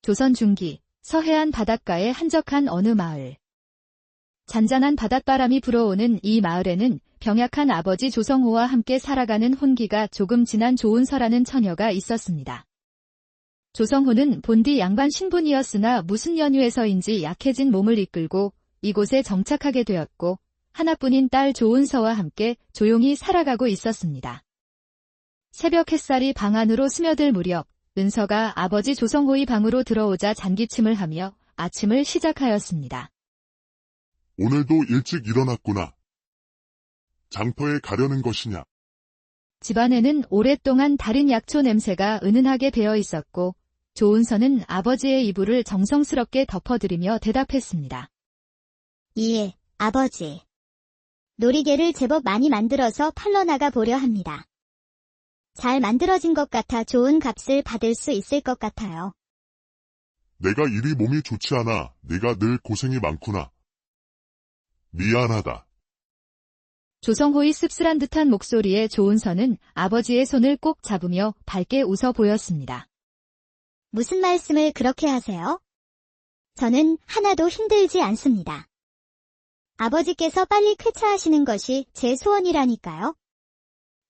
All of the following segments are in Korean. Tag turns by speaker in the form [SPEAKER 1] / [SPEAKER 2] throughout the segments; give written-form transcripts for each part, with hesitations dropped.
[SPEAKER 1] 조선 중기, 서해안 바닷가의 한적한 어느 마을. 잔잔한 바닷바람이 불어오는 이 마을에는 병약한 아버지 조성호와 함께 살아가는 혼기가 조금 진한 조은서라는 처녀가 있었습니다. 조성호는 본디 양반 신분이었으나 무슨 연유에서인지 약해진 몸을 이끌고 이곳에 정착하게 되었고 하나뿐인 딸 조은서와 함께 조용히 살아가고 있었습니다. 새벽 햇살이 방 안으로 스며들 무렵 은서가 아버지 조성호의 방으로 들어오자 잔기침을 하며 아침을 시작하였습니다.
[SPEAKER 2] 오늘도 일찍 일어났구나. 장터에 가려는 것이냐?
[SPEAKER 1] 집안에는 오랫동안 달인 약초 냄새가 은은하게 배어 있었고 조은서는 아버지의 이불을 정성스럽게 덮어드리며 대답했습니다.
[SPEAKER 3] 예, 아버지. 놀이개를 제법 많이 만들어서 팔러 나가 보려 합니다. 잘 만들어진 것 같아 좋은 값을 받을 수 있을 것 같아요.
[SPEAKER 2] 내가 이리 몸이 좋지 않아. 네가 늘 고생이 많구나. 미안하다.
[SPEAKER 1] 조성호의 씁쓸한 듯한 목소리에 조은서는 아버지의 손을 꼭 잡으며 밝게 웃어 보였습니다.
[SPEAKER 3] 무슨 말씀을 그렇게 하세요? 저는 하나도 힘들지 않습니다. 아버지께서 빨리 쾌차하시는 것이 제 소원이라니까요.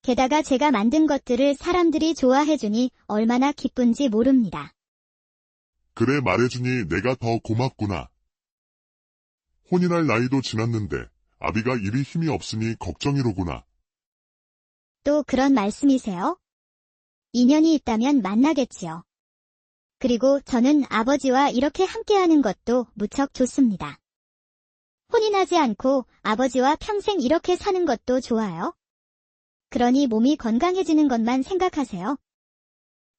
[SPEAKER 3] 게다가 제가 만든 것들을 사람들이 좋아해주니 얼마나 기쁜지 모릅니다.
[SPEAKER 2] 그래 말해주니 내가 더 고맙구나. 혼인할 나이도 지났는데 아비가 이리 힘이 없으니 걱정이로구나.
[SPEAKER 3] 또 그런 말씀이세요? 인연이 있다면 만나겠지요. 그리고 저는 아버지와 이렇게 함께하는 것도 무척 좋습니다. 혼인하지 않고 아버지와 평생 이렇게 사는 것도 좋아요. 그러니 몸이 건강해지는 것만 생각하세요.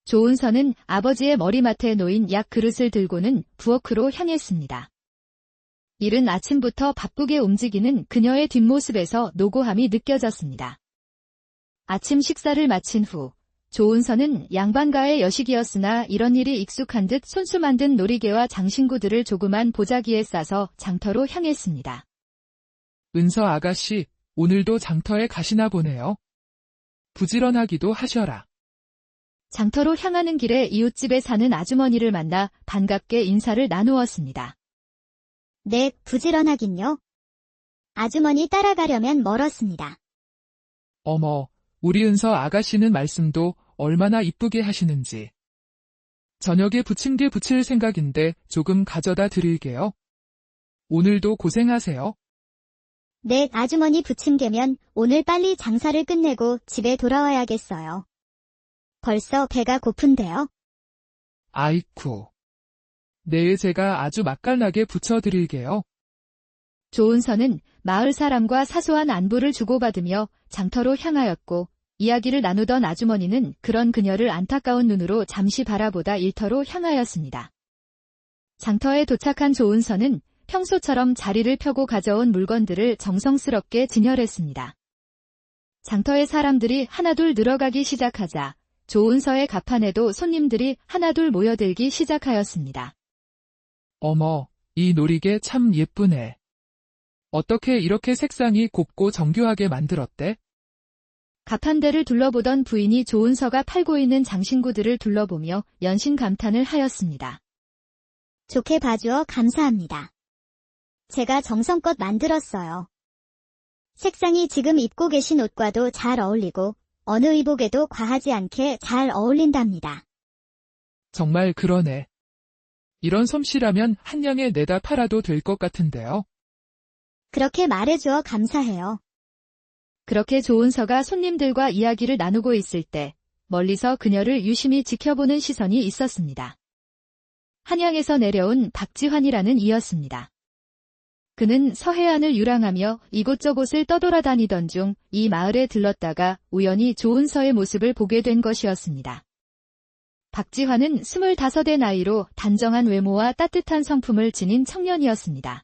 [SPEAKER 1] 조은서는 아버지의 머리맡에 놓인 약 그릇을 들고는 부엌으로 향했습니다. 이른 아침부터 바쁘게 움직이는 그녀의 뒷모습에서 노고함이 느껴졌습니다. 아침 식사를 마친 후 조은서는 양반가의 여식이었으나 이런 일이 익숙한 듯 손수 만든 놀이개와 장신구들을 조그만 보자기에 싸서 장터로 향했습니다.
[SPEAKER 4] 은서 아가씨, 오늘도 장터에 가시나 보네요. 부지런하기도 하셔라.
[SPEAKER 1] 장터로 향하는 길에 이웃집에 사는 아주머니를 만나 반갑게 인사를 나누었습니다.
[SPEAKER 3] 네, 부지런하긴요. 아주머니 따라가려면 멀었습니다.
[SPEAKER 4] 어머, 우리 은서 아가씨는 말씀도 얼마나 이쁘게 하시는지. 저녁에 부침개 부칠 생각인데 조금 가져다 드릴게요. 오늘도 고생하세요.
[SPEAKER 3] 네, 아주머니 부침개면 오늘 빨리 장사를 끝내고 집에 돌아와야겠어요. 벌써 배가 고픈데요.
[SPEAKER 4] 아이쿠. 내일 제가 아주 맛깔나게 부쳐드릴게요.
[SPEAKER 1] 조은서는 마을 사람과 사소한 안부를 주고받으며 장터로 향하였고 이야기를 나누던 아주머니는 그런 그녀를 안타까운 눈으로 잠시 바라보다 일터로 향하였습니다. 장터에 도착한 조은서는 평소처럼 자리를 펴고 가져온 물건들을 정성스럽게 진열했습니다. 장터의 사람들이 하나둘 늘어가기 시작하자 조은서의 가판에도 손님들이 하나둘 모여들기 시작하였습니다.
[SPEAKER 4] 어머, 이 놀이개 참 예쁘네. 어떻게 이렇게 색상이 곱고 정교하게 만들었대?
[SPEAKER 1] 가판대를 둘러보던 부인이 조은서가 팔고 있는 장신구들을 둘러보며 연신 감탄을 하였습니다.
[SPEAKER 3] 좋게 봐주어 감사합니다. 제가 정성껏 만들었어요. 색상이 지금 입고 계신 옷과도 잘 어울리고 어느 의복에도 과하지 않게 잘 어울린답니다.
[SPEAKER 4] 정말 그러네. 이런 솜씨라면 한 양에 내다 팔아도 될 것 같은데요.
[SPEAKER 3] 그렇게 말해주어 감사해요.
[SPEAKER 1] 그렇게 조은서가 손님들과 이야기를 나누고 있을 때 멀리서 그녀를 유심히 지켜보는 시선이 있었습니다. 한양에서 내려온 박지환이라는 이였습니다. 그는 서해안을 유랑하며 이곳저곳을 떠돌아다니던 중 이 마을에 들렀다가 우연히 조은서의 모습을 보게 된 것이었습니다. 박지환은 25의 나이로 단정한 외모와 따뜻한 성품을 지닌 청년이었습니다.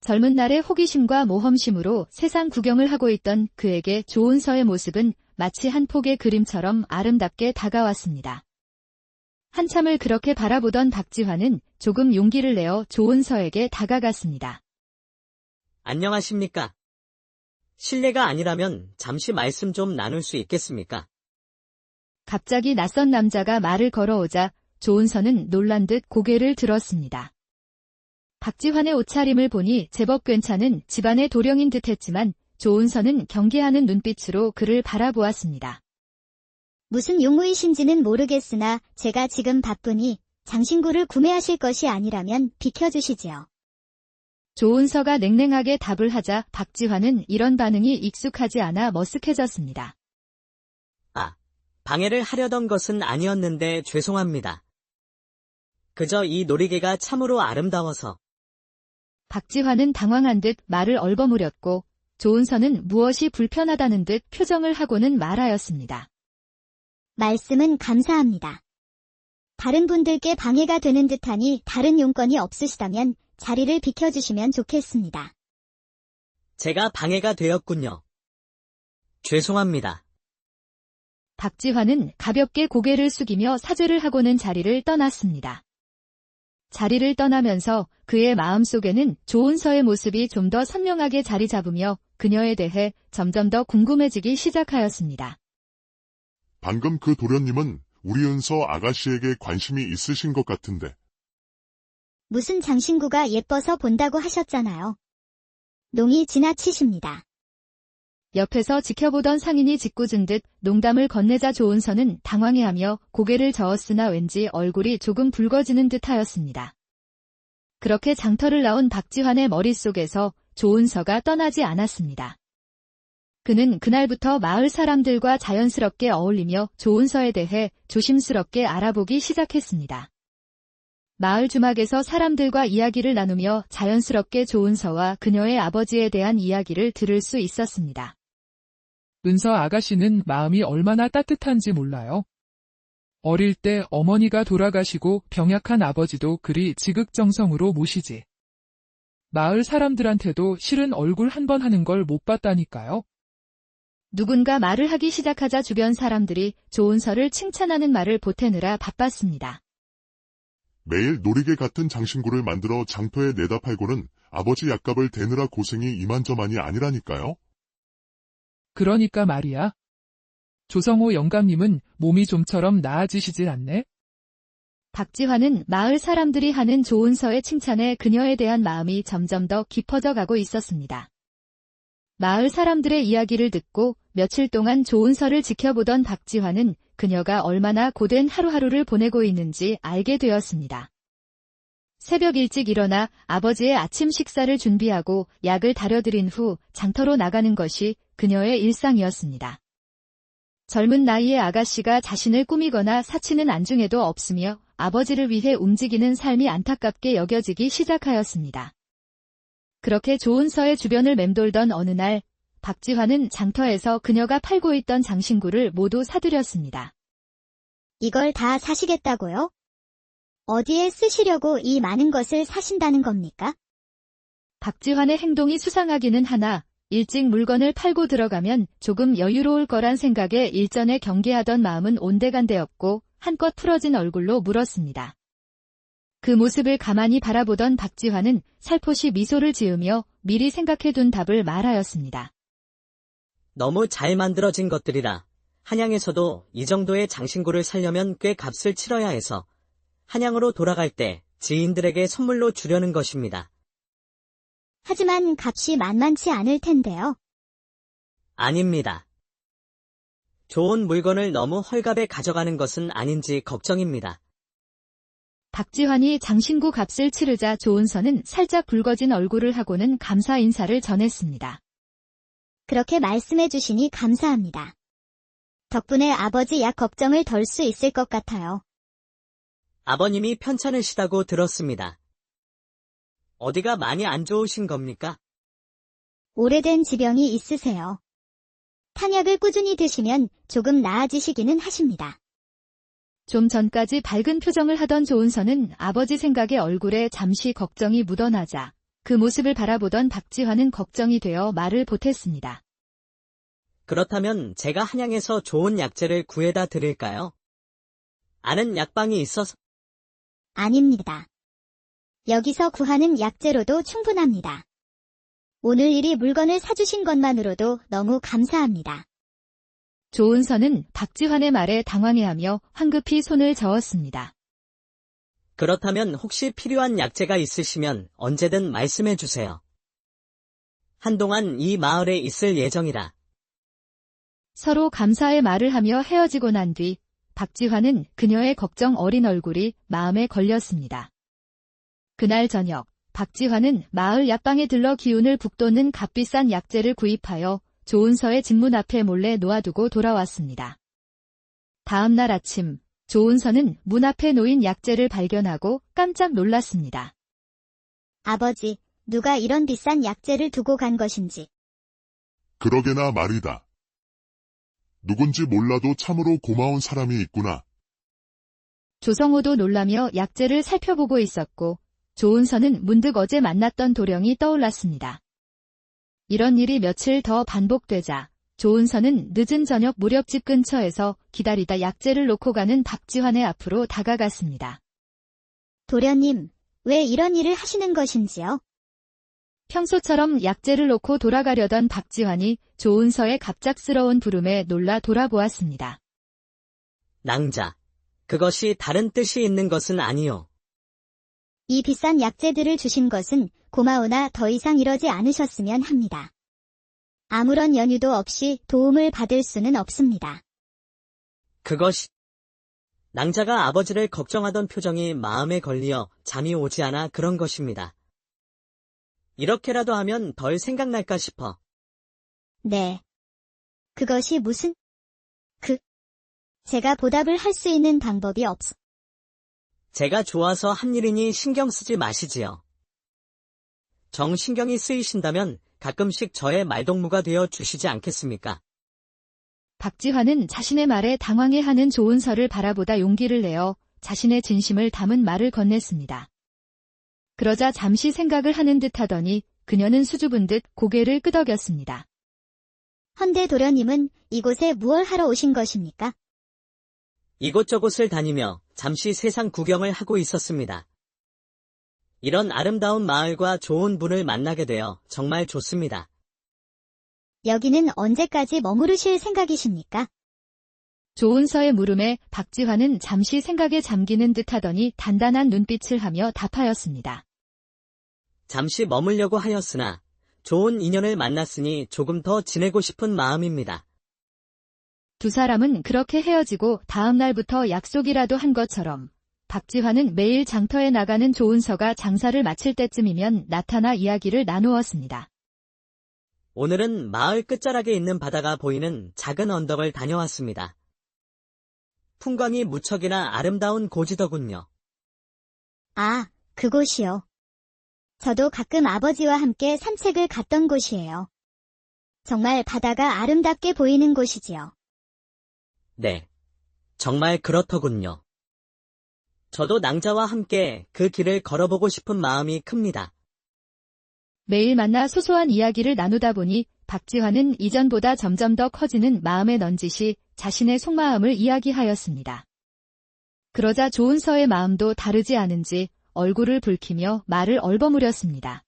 [SPEAKER 1] 젊은 날의 호기심과 모험심으로 세상 구경을 하고 있던 그에게 조은서의 모습은 마치 한 폭의 그림처럼 아름답게 다가왔습니다. 한참을 그렇게 바라보던 박지환은 조금 용기를 내어 조은서에게 다가갔습니다.
[SPEAKER 5] 안녕하십니까? 실례가 아니라면 잠시 말씀 좀 나눌 수 있겠습니까?
[SPEAKER 1] 갑자기 낯선 남자가 말을 걸어오자 조은서는 놀란 듯 고개를 들었습니다. 박지환의 옷차림을 보니 제법 괜찮은 집안의 도령인 듯 했지만 조은서는 경계하는 눈빛으로 그를 바라보았습니다.
[SPEAKER 3] 무슨 용무이신지는 모르겠으나 제가 지금 바쁘니 장신구를 구매하실 것이 아니라면 비켜주시지요.
[SPEAKER 1] 조은서가 냉랭하게 답을 하자 박지환은 이런 반응이 익숙하지 않아 머쓱해졌습니다.
[SPEAKER 5] 방해를 하려던 것은 아니었는데 죄송합니다. 그저 이 놀이개가 참으로 아름다워서.
[SPEAKER 1] 박지환은 당황한 듯 말을 얼버무렸고 조은서는 무엇이 불편하다는 듯 표정을 하고는 말하였습니다.
[SPEAKER 3] 말씀은 감사합니다. 다른 분들께 방해가 되는 듯하니 다른 용건이 없으시다면 자리를 비켜주시면 좋겠습니다.
[SPEAKER 5] 제가 방해가 되었군요. 죄송합니다.
[SPEAKER 1] 박지환은 가볍게 고개를 숙이며 사죄를 하고는 자리를 떠났습니다. 자리를 떠나면서 그의 마음속에는 조은서의 모습이 좀 더 선명하게 자리 잡으며 그녀에 대해 점점 더 궁금해지기 시작하였습니다.
[SPEAKER 2] 방금 그 도련님은 우리 은서 아가씨에게 관심이 있으신 것 같은데.
[SPEAKER 3] 무슨 장신구가 예뻐서 본다고 하셨잖아요. 농이 지나치십니다.
[SPEAKER 1] 옆에서 지켜보던 상인이 짓궂은 듯 농담을 건네자 조은서는 당황해하며 고개를 저었으나 왠지 얼굴이 조금 붉어지는 듯하였습니다. 그렇게 장터를 나온 박지환의 머릿속에서 조은서가 떠나지 않았습니다. 그는 그날부터 마을 사람들과 자연스럽게 어울리며 조은서에 대해 조심스럽게 알아보기 시작했습니다. 마을 주막에서 사람들과 이야기를 나누며 자연스럽게 조은서와 그녀의 아버지에 대한 이야기를 들을 수 있었습니다.
[SPEAKER 4] 은서 아가씨는 마음이 얼마나 따뜻한지 몰라요. 어릴 때 어머니가 돌아가시고 병약한 아버지도 그리 지극정성으로 모시지. 마을 사람들한테도 실은 얼굴 한 번 하는 걸 못 봤다니까요.
[SPEAKER 1] 누군가 말을 하기 시작하자 주변 사람들이 조은서를 칭찬하는 말을 보태느라 바빴습니다.
[SPEAKER 2] 매일 놀이개 같은 장신구를 만들어 장터에 내다 팔고는 아버지 약값을 대느라 고생이 이만저만이 아니라니까요.
[SPEAKER 4] 그러니까 말이야. 조성호 영감님은 몸이 좀처럼 나아지시질 않네?
[SPEAKER 1] 박지환은 마을 사람들이 하는 조은서의 칭찬에 그녀에 대한 마음이 점점 더 깊어져 가고 있었습니다. 마을 사람들의 이야기를 듣고 며칠 동안 조은서를 지켜보던 박지환은 그녀가 얼마나 고된 하루하루를 보내고 있는지 알게 되었습니다. 새벽 일찍 일어나 아버지의 아침 식사를 준비하고 약을 다려드린 후 장터로 나가는 것이 그녀의 일상이었습니다. 젊은 나이의 아가씨가 자신을 꾸미거나 사치는 안중에도 없으며 아버지를 위해 움직이는 삶이 안타깝게 여겨지기 시작하였습니다. 그렇게 조은서의 주변을 맴돌던 어느 날 박지환은 장터에서 그녀가 팔고 있던 장신구를 모두 사들였습니다.
[SPEAKER 3] 이걸 다 사시겠다고요? 어디에 쓰시려고 이 많은 것을 사신다는 겁니까?
[SPEAKER 1] 박지환의 행동이 수상하기는 하나 일찍 물건을 팔고 들어가면 조금 여유로울 거란 생각에 일전에 경계하던 마음은 온데간데없고 한껏 풀어진 얼굴로 물었습니다. 그 모습을 가만히 바라보던 박지환은 살포시 미소를 지으며 미리 생각해둔 답을 말하였습니다.
[SPEAKER 5] 너무 잘 만들어진 것들이라 한양에서도 이 정도의 장신구를 사려면 꽤 값을 치러야 해서 한양으로 돌아갈 때 지인들에게 선물로 주려는 것입니다.
[SPEAKER 3] 하지만 값이 만만치 않을 텐데요.
[SPEAKER 5] 아닙니다. 좋은 물건을 너무 헐값에 가져가는 것은 아닌지 걱정입니다.
[SPEAKER 1] 박지환이 장신구 값을 치르자 조은서는 살짝 붉어진 얼굴을 하고는 감사 인사를 전했습니다.
[SPEAKER 3] 그렇게 말씀해 주시니 감사합니다. 덕분에 아버지 약 걱정을 덜 수 있을 것 같아요.
[SPEAKER 5] 아버님이 편찮으시다고 들었습니다. 어디가 많이 안 좋으신 겁니까?
[SPEAKER 3] 오래된 지병이 있으세요. 탄약을 꾸준히 드시면 조금 나아지시기는 하십니다.
[SPEAKER 1] 좀 전까지 밝은 표정을 하던 조은서는 아버지 생각에 얼굴에 잠시 걱정이 묻어나자 그 모습을 바라보던 박지환은 걱정이 되어 말을 보탰습니다.
[SPEAKER 5] 그렇다면 제가 한양에서 좋은 약재를 구해다 드릴까요? 아는 약방이 있어서.
[SPEAKER 3] 아닙니다. 여기서 구하는 약재로도 충분합니다. 오늘 일이 물건을 사주신 것만으로도 너무 감사합니다.
[SPEAKER 1] 조은서는 박지환의 말에 당황해하며 황급히 손을 저었습니다.
[SPEAKER 5] 그렇다면 혹시 필요한 약재가 있으시면 언제든 말씀해 주세요. 한동안 이 마을에 있을 예정이라.
[SPEAKER 1] 서로 감사의 말을 하며 헤어지고 난 뒤 박지환은 그녀의 걱정 어린 얼굴이 마음에 걸렸습니다. 그날 저녁, 박지환은 마을 약방에 들러 기운을 북돋는 값비싼 약재를 구입하여 조은서의 집문 앞에 몰래 놓아두고 돌아왔습니다. 다음 날 아침, 조은서는 문 앞에 놓인 약재를 발견하고 깜짝 놀랐습니다.
[SPEAKER 3] 아버지, 누가 이런 비싼 약재를 두고 간 것인지.
[SPEAKER 2] 그러게나 말이다. 누군지 몰라도 참으로 고마운 사람이 있구나.
[SPEAKER 1] 조성호도 놀라며 약재를 살펴보고 있었고 조은서는 문득 어제 만났던 도령이 떠올랐습니다. 이런 일이 며칠 더 반복되자 조은서는 늦은 저녁 무렵 집 근처에서 기다리다 약재를 놓고 가는 박지환의 앞으로 다가갔습니다.
[SPEAKER 3] 도련님, 왜 이런 일을 하시는 것인지요?
[SPEAKER 1] 평소처럼 약재를 놓고 돌아가려던 박지환이 조은서의 갑작스러운 부름에 놀라 돌아보았습니다.
[SPEAKER 5] 낭자, 그것이 다른 뜻이 있는 것은 아니요.
[SPEAKER 3] 이 비싼 약재들을 주신 것은 고마우나 더 이상 이러지 않으셨으면 합니다. 아무런 연유도 없이 도움을 받을 수는 없습니다.
[SPEAKER 5] 그것이... 낭자가 아버지를 걱정하던 표정이 마음에 걸리어 잠이 오지 않아 그런 것입니다. 이렇게라도 하면 덜 생각날까 싶어.
[SPEAKER 3] 네. 그것이 무슨... 제가 보답을 할 수 있는 방법이
[SPEAKER 5] 제가 좋아서 한 일이니 신경 쓰지 마시지요. 정 신경이 쓰이신다면 가끔씩 저의 말동무가 되어 주시지 않겠습니까?
[SPEAKER 1] 박지환은 자신의 말에 당황해하는 조은서를 바라보다 용기를 내어 자신의 진심을 담은 말을 건넸습니다. 그러자 잠시 생각을 하는 듯 하더니 그녀는 수줍은 듯 고개를 끄덕였습니다.
[SPEAKER 3] 헌데 도련님은 이곳에 무얼 하러 오신 것입니까?
[SPEAKER 5] 이곳저곳을 다니며 잠시 세상 구경을 하고 있었습니다. 이런 아름다운 마을과 좋은 분을 만나게 되어 정말 좋습니다.
[SPEAKER 3] 여기는 언제까지 머무르실 생각이십니까?
[SPEAKER 1] 조은서의 물음에 박지환은 잠시 생각에 잠기는 듯 하더니 단단한 눈빛을 하며 답하였습니다.
[SPEAKER 5] 잠시 머물려고 하였으나 좋은 인연을 만났으니 조금 더 지내고 싶은 마음입니다.
[SPEAKER 1] 두 사람은 그렇게 헤어지고 다음 날부터 약속이라도 한 것처럼 박지환은 매일 장터에 나가는 조은서가 장사를 마칠 때쯤이면 나타나 이야기를 나누었습니다.
[SPEAKER 5] 오늘은 마을 끝자락에 있는 바다가 보이는 작은 언덕을 다녀왔습니다. 풍광이 무척이나 아름다운 고지더군요.
[SPEAKER 3] 아, 그곳이요. 저도 가끔 아버지와 함께 산책을 갔던 곳이에요. 정말 바다가 아름답게 보이는 곳이지요.
[SPEAKER 5] 네, 정말 그렇더군요. 저도 낭자와 함께 그 길을 걸어보고 싶은 마음이 큽니다.
[SPEAKER 1] 매일 만나 소소한 이야기를 나누다 보니 박지환은 이전보다 점점 더 커지는 마음의 넌짓이 자신의 속마음을 이야기하였습니다. 그러자 조은서의 마음도 다르지 않은지 얼굴을 붉히며 말을 얼버무렸습니다.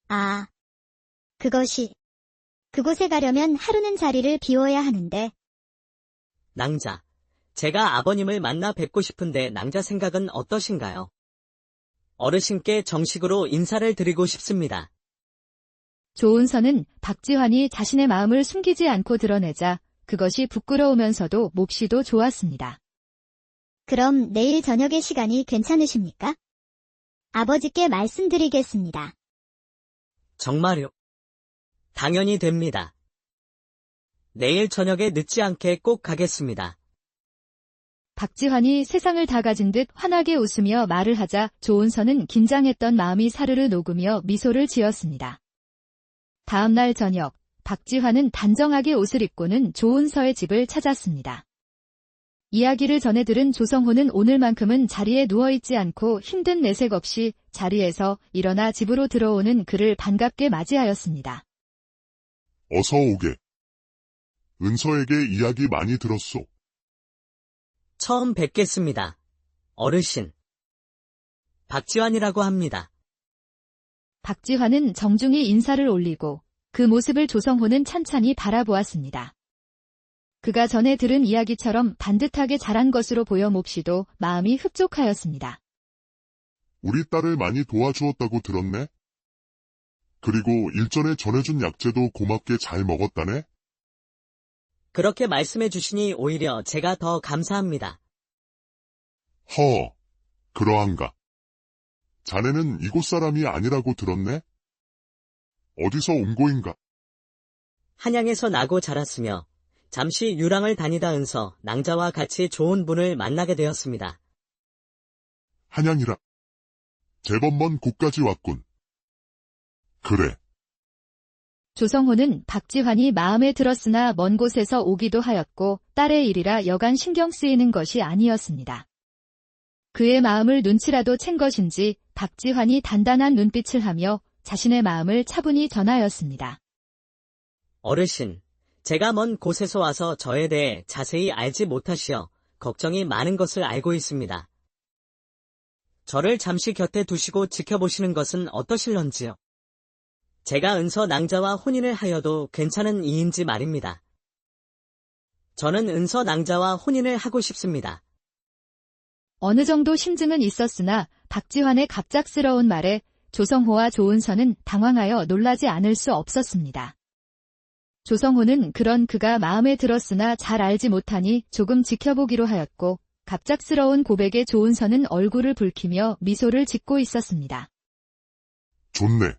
[SPEAKER 3] 아, 그곳에 가려면 하루는 자리를 비워야 하는데.
[SPEAKER 5] 낭자, 제가 아버님을 만나 뵙고 싶은데 낭자 생각은 어떠신가요? 어르신께 정식으로 인사를 드리고 싶습니다.
[SPEAKER 1] 조은서는 박지환이 자신의 마음을 숨기지 않고 드러내자 그것이 부끄러우면서도 몹시도 좋았습니다.
[SPEAKER 3] 그럼 내일 저녁의 시간이 괜찮으십니까? 아버지께 말씀드리겠습니다.
[SPEAKER 5] 정말요? 당연히 됩니다. 내일 저녁에 늦지 않게 꼭 가겠습니다.
[SPEAKER 1] 박지환이 세상을 다 가진 듯 환하게 웃으며 말을 하자 조은서는 긴장했던 마음이 사르르 녹으며 미소를 지었습니다. 다음 날 저녁, 박지환은 단정하게 옷을 입고는 조은서의 집을 찾았습니다. 이야기를 전해 들은 조성호는 오늘만큼은 자리에 누워있지 않고 힘든 내색 없이 자리에서 일어나 집으로 들어오는 그를 반갑게 맞이하였습니다.
[SPEAKER 2] 어서 오게. 은서에게 이야기 많이 들었소.
[SPEAKER 5] 처음 뵙겠습니다. 어르신. 박지환이라고 합니다.
[SPEAKER 1] 박지환은 정중히 인사를 올리고 그 모습을 조성호는 찬찬히 바라보았습니다. 그가 전에 들은 이야기처럼 반듯하게 자란 것으로 보여 몹시도 마음이 흡족하였습니다.
[SPEAKER 2] 우리 딸을 많이 도와주었다고 들었네? 그리고 일전에 전해준 약재도 고맙게 잘 먹었다네?
[SPEAKER 5] 그렇게 말씀해 주시니 오히려 제가 더 감사합니다.
[SPEAKER 2] 그러한가. 자네는 이곳 사람이 아니라고 들었네? 어디서 온 고인가?
[SPEAKER 5] 한양에서 나고 자랐으며 잠시 유랑을 다니다 은서 낭자와 같이 좋은 분을 만나게 되었습니다.
[SPEAKER 2] 한양이라. 제법 먼 곳까지 왔군. 그래.
[SPEAKER 1] 조성호는 박지환이 마음에 들었으나 먼 곳에서 오기도 하였고 딸의 일이라 여간 신경 쓰이는 것이 아니었습니다. 그의 마음을 눈치라도 챈 것인지 박지환이 단단한 눈빛을 하며 자신의 마음을 차분히 전하였습니다.
[SPEAKER 5] 어르신, 제가 먼 곳에서 와서 저에 대해 자세히 알지 못하시어 걱정이 많은 것을 알고 있습니다. 저를 잠시 곁에 두시고 지켜보시는 것은 어떠실런지요? 제가 은서 낭자와 혼인을 하여도 괜찮은 이인지 말입니다. 저는 은서 낭자와 혼인을 하고 싶습니다.
[SPEAKER 1] 어느 정도 심증은 있었으나 박지환의 갑작스러운 말에 조성호와 조은서는 당황하여 놀라지 않을 수 없었습니다. 조성호는 그런 그가 마음에 들었으나 잘 알지 못하니 조금 지켜보기로 하였고 갑작스러운 고백에 조은서는 얼굴을 붉히며 미소를 짓고 있었습니다.
[SPEAKER 2] 좋네.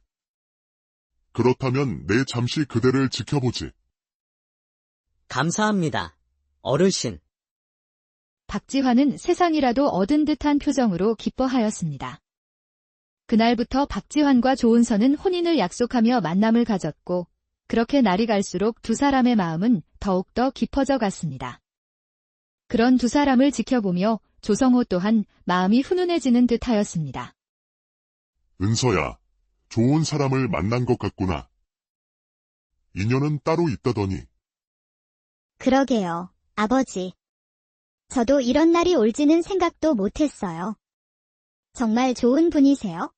[SPEAKER 2] 그렇다면 내 잠시 그대를 지켜보지.
[SPEAKER 5] 감사합니다, 어르신.
[SPEAKER 1] 박지환은 세상이라도 얻은 듯한 표정으로 기뻐하였습니다. 그날부터 박지환과 조은서는 혼인을 약속하며 만남을 가졌고 그렇게 날이 갈수록 두 사람의 마음은 더욱더 깊어져 갔습니다. 그런 두 사람을 지켜보며 조성호 또한 마음이 훈훈해지는 듯하였습니다.
[SPEAKER 2] 은서야, 좋은 사람을 만난 것 같구나. 인연은 따로 있다더니.
[SPEAKER 3] 그러게요, 아버지. 저도 이런 날이 올지는 생각도 못했어요. 정말 좋은 분이세요?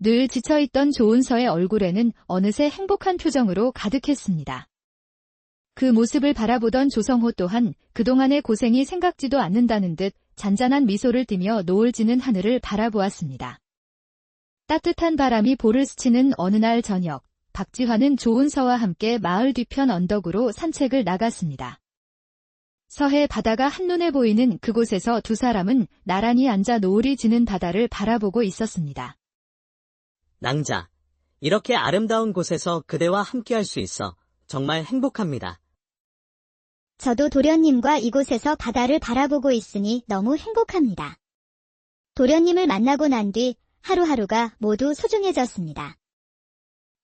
[SPEAKER 1] 늘 지쳐있던 조은서의 얼굴에는 어느새 행복한 표정으로 가득했습니다. 그 모습을 바라보던 조성호 또한 그동안의 고생이 생각지도 않는다는 듯 잔잔한 미소를 띠며 노을 지는 하늘을 바라보았습니다. 따뜻한 바람이 볼을 스치는 어느 날 저녁, 박지환은 조은서와 함께 마을 뒤편 언덕으로 산책을 나갔습니다. 서해 바다가 한눈에 보이는 그곳에서 두 사람은 나란히 앉아 노을이 지는 바다를 바라보고 있었습니다.
[SPEAKER 5] 낭자, 이렇게 아름다운 곳에서 그대와 함께할 수 있어 정말 행복합니다.
[SPEAKER 3] 저도 도련님과 이곳에서 바다를 바라보고 있으니 너무 행복합니다. 도련님을 만나고 난 뒤 하루하루가 모두 소중해졌습니다.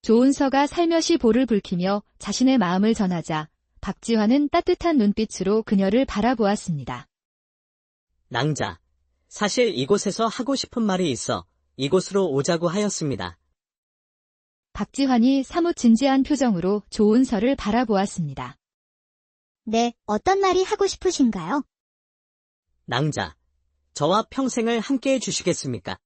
[SPEAKER 1] 조은서가 살며시 볼을 붉히며 자신의 마음을 전하자 박지환은 따뜻한 눈빛으로 그녀를 바라보았습니다.
[SPEAKER 5] 낭자, 사실 이곳에서 하고 싶은 말이 있어 이곳으로 오자고 하였습니다.
[SPEAKER 1] 박지환이 사뭇 진지한 표정으로 조은서를 바라보았습니다.
[SPEAKER 3] 네, 어떤 말이 하고 싶으신가요?
[SPEAKER 5] 낭자, 저와 평생을 함께해 주시겠습니까?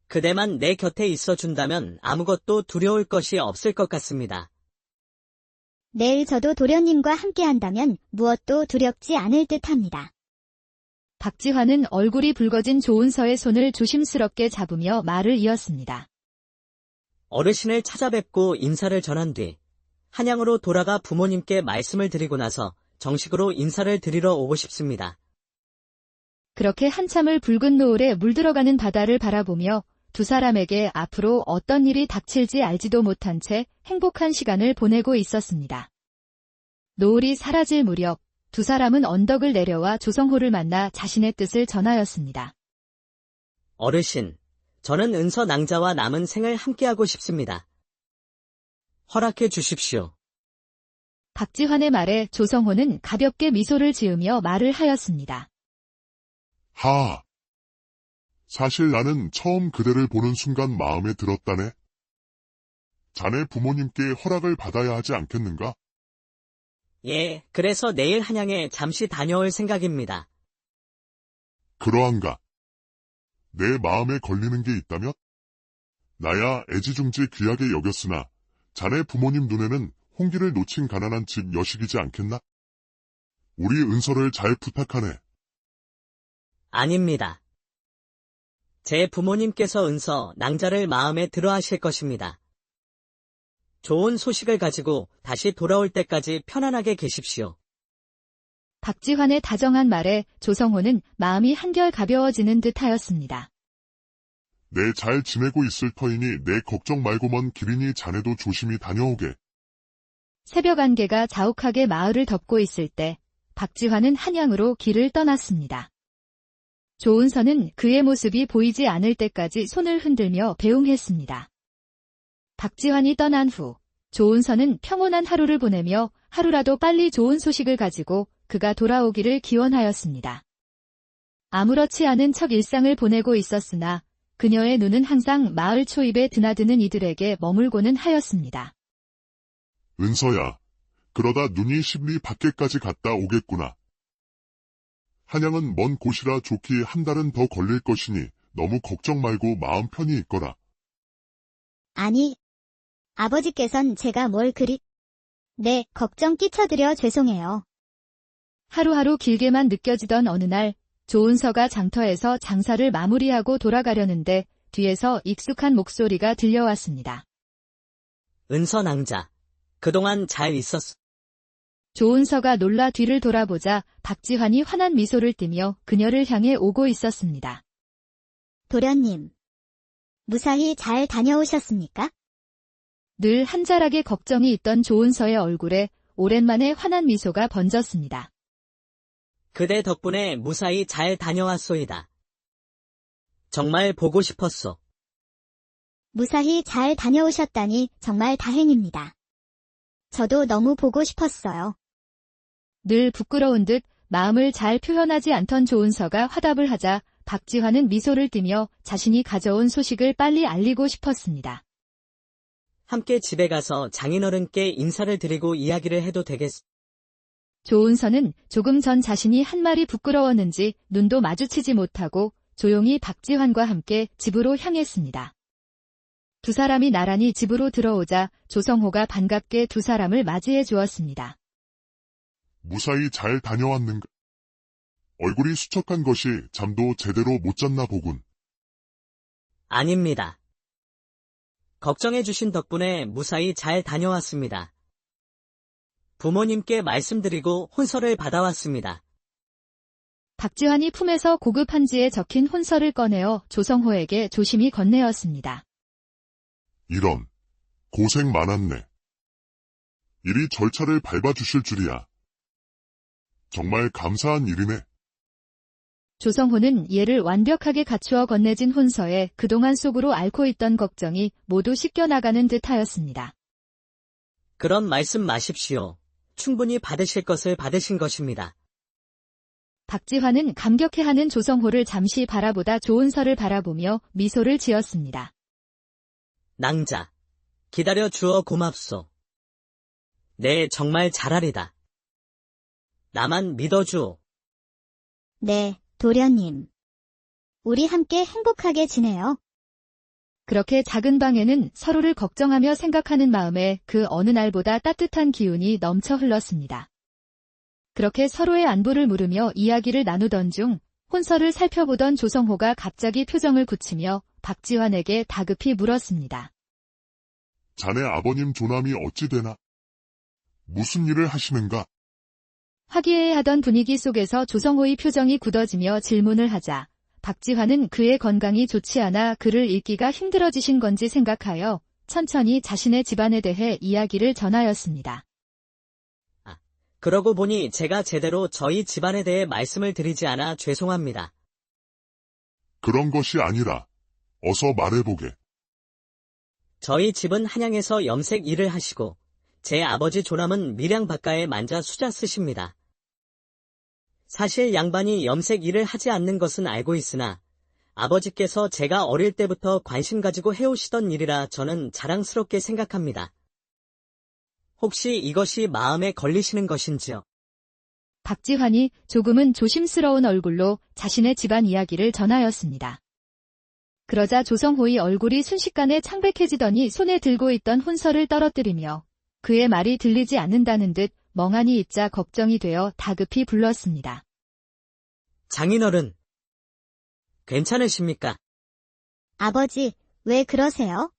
[SPEAKER 5] 그대만 내 곁에 있어 준다면 아무것도 두려울 것이 없을 것 같습니다.
[SPEAKER 3] 내일 저도 도련님과 함께한다면 무엇도 두렵지 않을 듯합니다.
[SPEAKER 1] 박지환은 얼굴이 붉어진 조은서의 손을 조심스럽게 잡으며 말을 이었습니다.
[SPEAKER 5] 어르신을 찾아뵙고 인사를 전한 뒤 한양으로 돌아가 부모님께 말씀을 드리고 나서 정식으로 인사를 드리러 오고 싶습니다.
[SPEAKER 1] 그렇게 한참을 붉은 노을에 물들어가는 바다를 바라보며 두 사람에게 앞으로 어떤 일이 닥칠지 알지도 못한 채 행복한 시간을 보내고 있었습니다. 노을이 사라질 무렵 두 사람은 언덕을 내려와 조성호를 만나 자신의 뜻을 전하였습니다.
[SPEAKER 5] 어르신, 저는 은서 낭자와 남은 생을 함께하고 싶습니다. 허락해 주십시오.
[SPEAKER 1] 박지환의 말에 조성호는 가볍게 미소를 지으며 말을 하였습니다.
[SPEAKER 2] 사실 나는 처음 그대를 보는 순간 마음에 들었다네. 자네 부모님께 허락을 받아야 하지 않겠는가?
[SPEAKER 5] 예, 그래서 내일 한양에 잠시 다녀올 생각입니다.
[SPEAKER 2] 그러한가? 내 마음에 걸리는 게 있다면? 나야 애지중지 귀하게 여겼으나 자네 부모님 눈에는 홍기를 놓친 가난한 집 여식이지 않겠나? 우리 은서를 잘 부탁하네.
[SPEAKER 5] 아닙니다. 제 부모님께서 은서 낭자를 마음에 들어 하실 것입니다. 좋은 소식을 가지고 다시 돌아올 때까지 편안하게 계십시오.
[SPEAKER 1] 박지환의 다정한 말에 조성호는 마음이 한결 가벼워지는 듯 하였습니다.
[SPEAKER 2] 내 잘 지내고 있을 터이니 내 걱정 말고 먼 길이니 자네도 조심히 다녀오게.
[SPEAKER 1] 새벽 안개가 자욱하게 마을을 덮고 있을 때 박지환은 한양으로 길을 떠났습니다. 조은서는 그의 모습이 보이지 않을 때까지 손을 흔들며 배웅했습니다. 박지환이 떠난 후 조은서는 평온한 하루를 보내며 하루라도 빨리 좋은 소식을 가지고 그가 돌아오기를 기원하였습니다. 아무렇지 않은 척 일상을 보내고 있었으나 그녀의 눈은 항상 마을 초입에 드나드는 이들에게 머물고는 하였습니다.
[SPEAKER 2] 은서야, 그러다 눈이 10리 밖에까지 갔다 오겠구나. 한양은 먼 곳이라 좋기 한 달은 더 걸릴 것이니 너무 걱정 말고 마음 편히 있거라.
[SPEAKER 3] 아니, 아버지께선 제가 뭘 그리... 네, 걱정 끼쳐드려 죄송해요.
[SPEAKER 1] 하루하루 길게만 느껴지던 어느 날 조은서가 장터에서 장사를 마무리하고 돌아가려는데 뒤에서 익숙한 목소리가 들려왔습니다.
[SPEAKER 5] 은서 낭자, 그동안 잘 있었어.
[SPEAKER 1] 조은서가 놀라 뒤를 돌아보자 박지환이 환한 미소를 띠며 그녀를 향해 오고 있었습니다.
[SPEAKER 3] 도련님, 무사히 잘 다녀오셨습니까?
[SPEAKER 1] 늘 한자락에 걱정이 있던 조은서의 얼굴에 오랜만에 환한 미소가 번졌습니다.
[SPEAKER 5] 그대 덕분에 무사히 잘 다녀왔소이다. 정말 보고 싶었소.
[SPEAKER 3] 무사히 잘 다녀오셨다니 정말 다행입니다. 저도 너무 보고 싶었어요.
[SPEAKER 1] 늘 부끄러운 듯 마음을 잘 표현하지 않던 조은서가 화답을 하자 박지환은 미소를 띠며 자신이 가져온 소식을 빨리 알리고 싶었습니다.
[SPEAKER 5] 함께 집에 가서 장인어른께 인사를 드리고 이야기를 해도 되겠소.
[SPEAKER 1] 조은서는 조금 전 자신이 한 말이 부끄러웠는지 눈도 마주치지 못하고 조용히 박지환과 함께 집으로 향했습니다. 두 사람이 나란히 집으로 들어오자 조성호가 반갑게 두 사람을 맞이해 주었습니다.
[SPEAKER 2] 무사히 잘 다녀왔는가? 얼굴이 수척한 것이 잠도 제대로 못 잤나 보군.
[SPEAKER 5] 아닙니다. 걱정해 주신 덕분에 무사히 잘 다녀왔습니다. 부모님께 말씀드리고 혼서를 받아왔습니다.
[SPEAKER 1] 박지환이 품에서 고급 한지에 적힌 혼서를 꺼내어 조성호에게 조심히 건네었습니다.
[SPEAKER 2] 이런, 고생 많았네. 이리 절차를 밟아주실 줄이야. 정말 감사한 일이네.
[SPEAKER 1] 조성호는 예를 완벽하게 갖추어 건네진 혼서에 그동안 속으로 앓고 있던 걱정이 모두 씻겨나가는 듯하였습니다.
[SPEAKER 5] 그런 말씀 마십시오. 충분히 받으실 것을 받으신 것입니다.
[SPEAKER 1] 박지환은 감격해하는 조성호를 잠시 바라보다 조은서를 바라보며 미소를 지었습니다.
[SPEAKER 5] 낭자, 기다려 주어 고맙소. 네, 정말 잘하리다. 나만 믿어주오.
[SPEAKER 3] 네, 도련님. 우리 함께 행복하게 지내요.
[SPEAKER 1] 그렇게 작은 방에는 서로를 걱정하며 생각하는 마음에 그 어느 날보다 따뜻한 기운이 넘쳐 흘렀습니다. 그렇게 서로의 안부를 물으며 이야기를 나누던 중 혼서를 살펴보던 조성호가 갑자기 표정을 굳히며 박지환에게 다급히 물었습니다.
[SPEAKER 2] 자네 아버님 조남이 어찌 되나? 무슨 일을 하시는가?
[SPEAKER 1] 화기애애하던 분위기 속에서 조성호의 표정이 굳어지며 질문을 하자 박지환은 그의 건강이 좋지 않아 글을 읽기가 힘들어지신 건지 생각하여 천천히 자신의 집안에 대해 이야기를 전하였습니다.
[SPEAKER 5] 그러고 보니 제가 제대로 저희 집안에 대해 말씀을 드리지 않아 죄송합니다.
[SPEAKER 2] 그런 것이 아니라 어서 말해보게.
[SPEAKER 5] 저희 집은 한양에서 염색 일을 하시고 제 아버지 조남은 밀양 바가에 만자 수자 쓰십니다. 사실 양반이 염색 일을 하지 않는 것은 알고 있으나 아버지께서 제가 어릴 때부터 관심 가지고 해오시던 일이라 저는 자랑스럽게 생각합니다. 혹시 이것이 마음에 걸리시는 것인지요?
[SPEAKER 1] 박지환이 조금은 조심스러운 얼굴로 자신의 집안 이야기를 전하였습니다. 그러자 조성호의 얼굴이 순식간에 창백해지더니 손에 들고 있던 혼서를 떨어뜨리며 그의 말이 들리지 않는다는 듯 멍하니 있자 걱정이 되어 다급히 불렀습니다.
[SPEAKER 5] 장인어른, 괜찮으십니까?
[SPEAKER 3] 아버지, 왜 그러세요?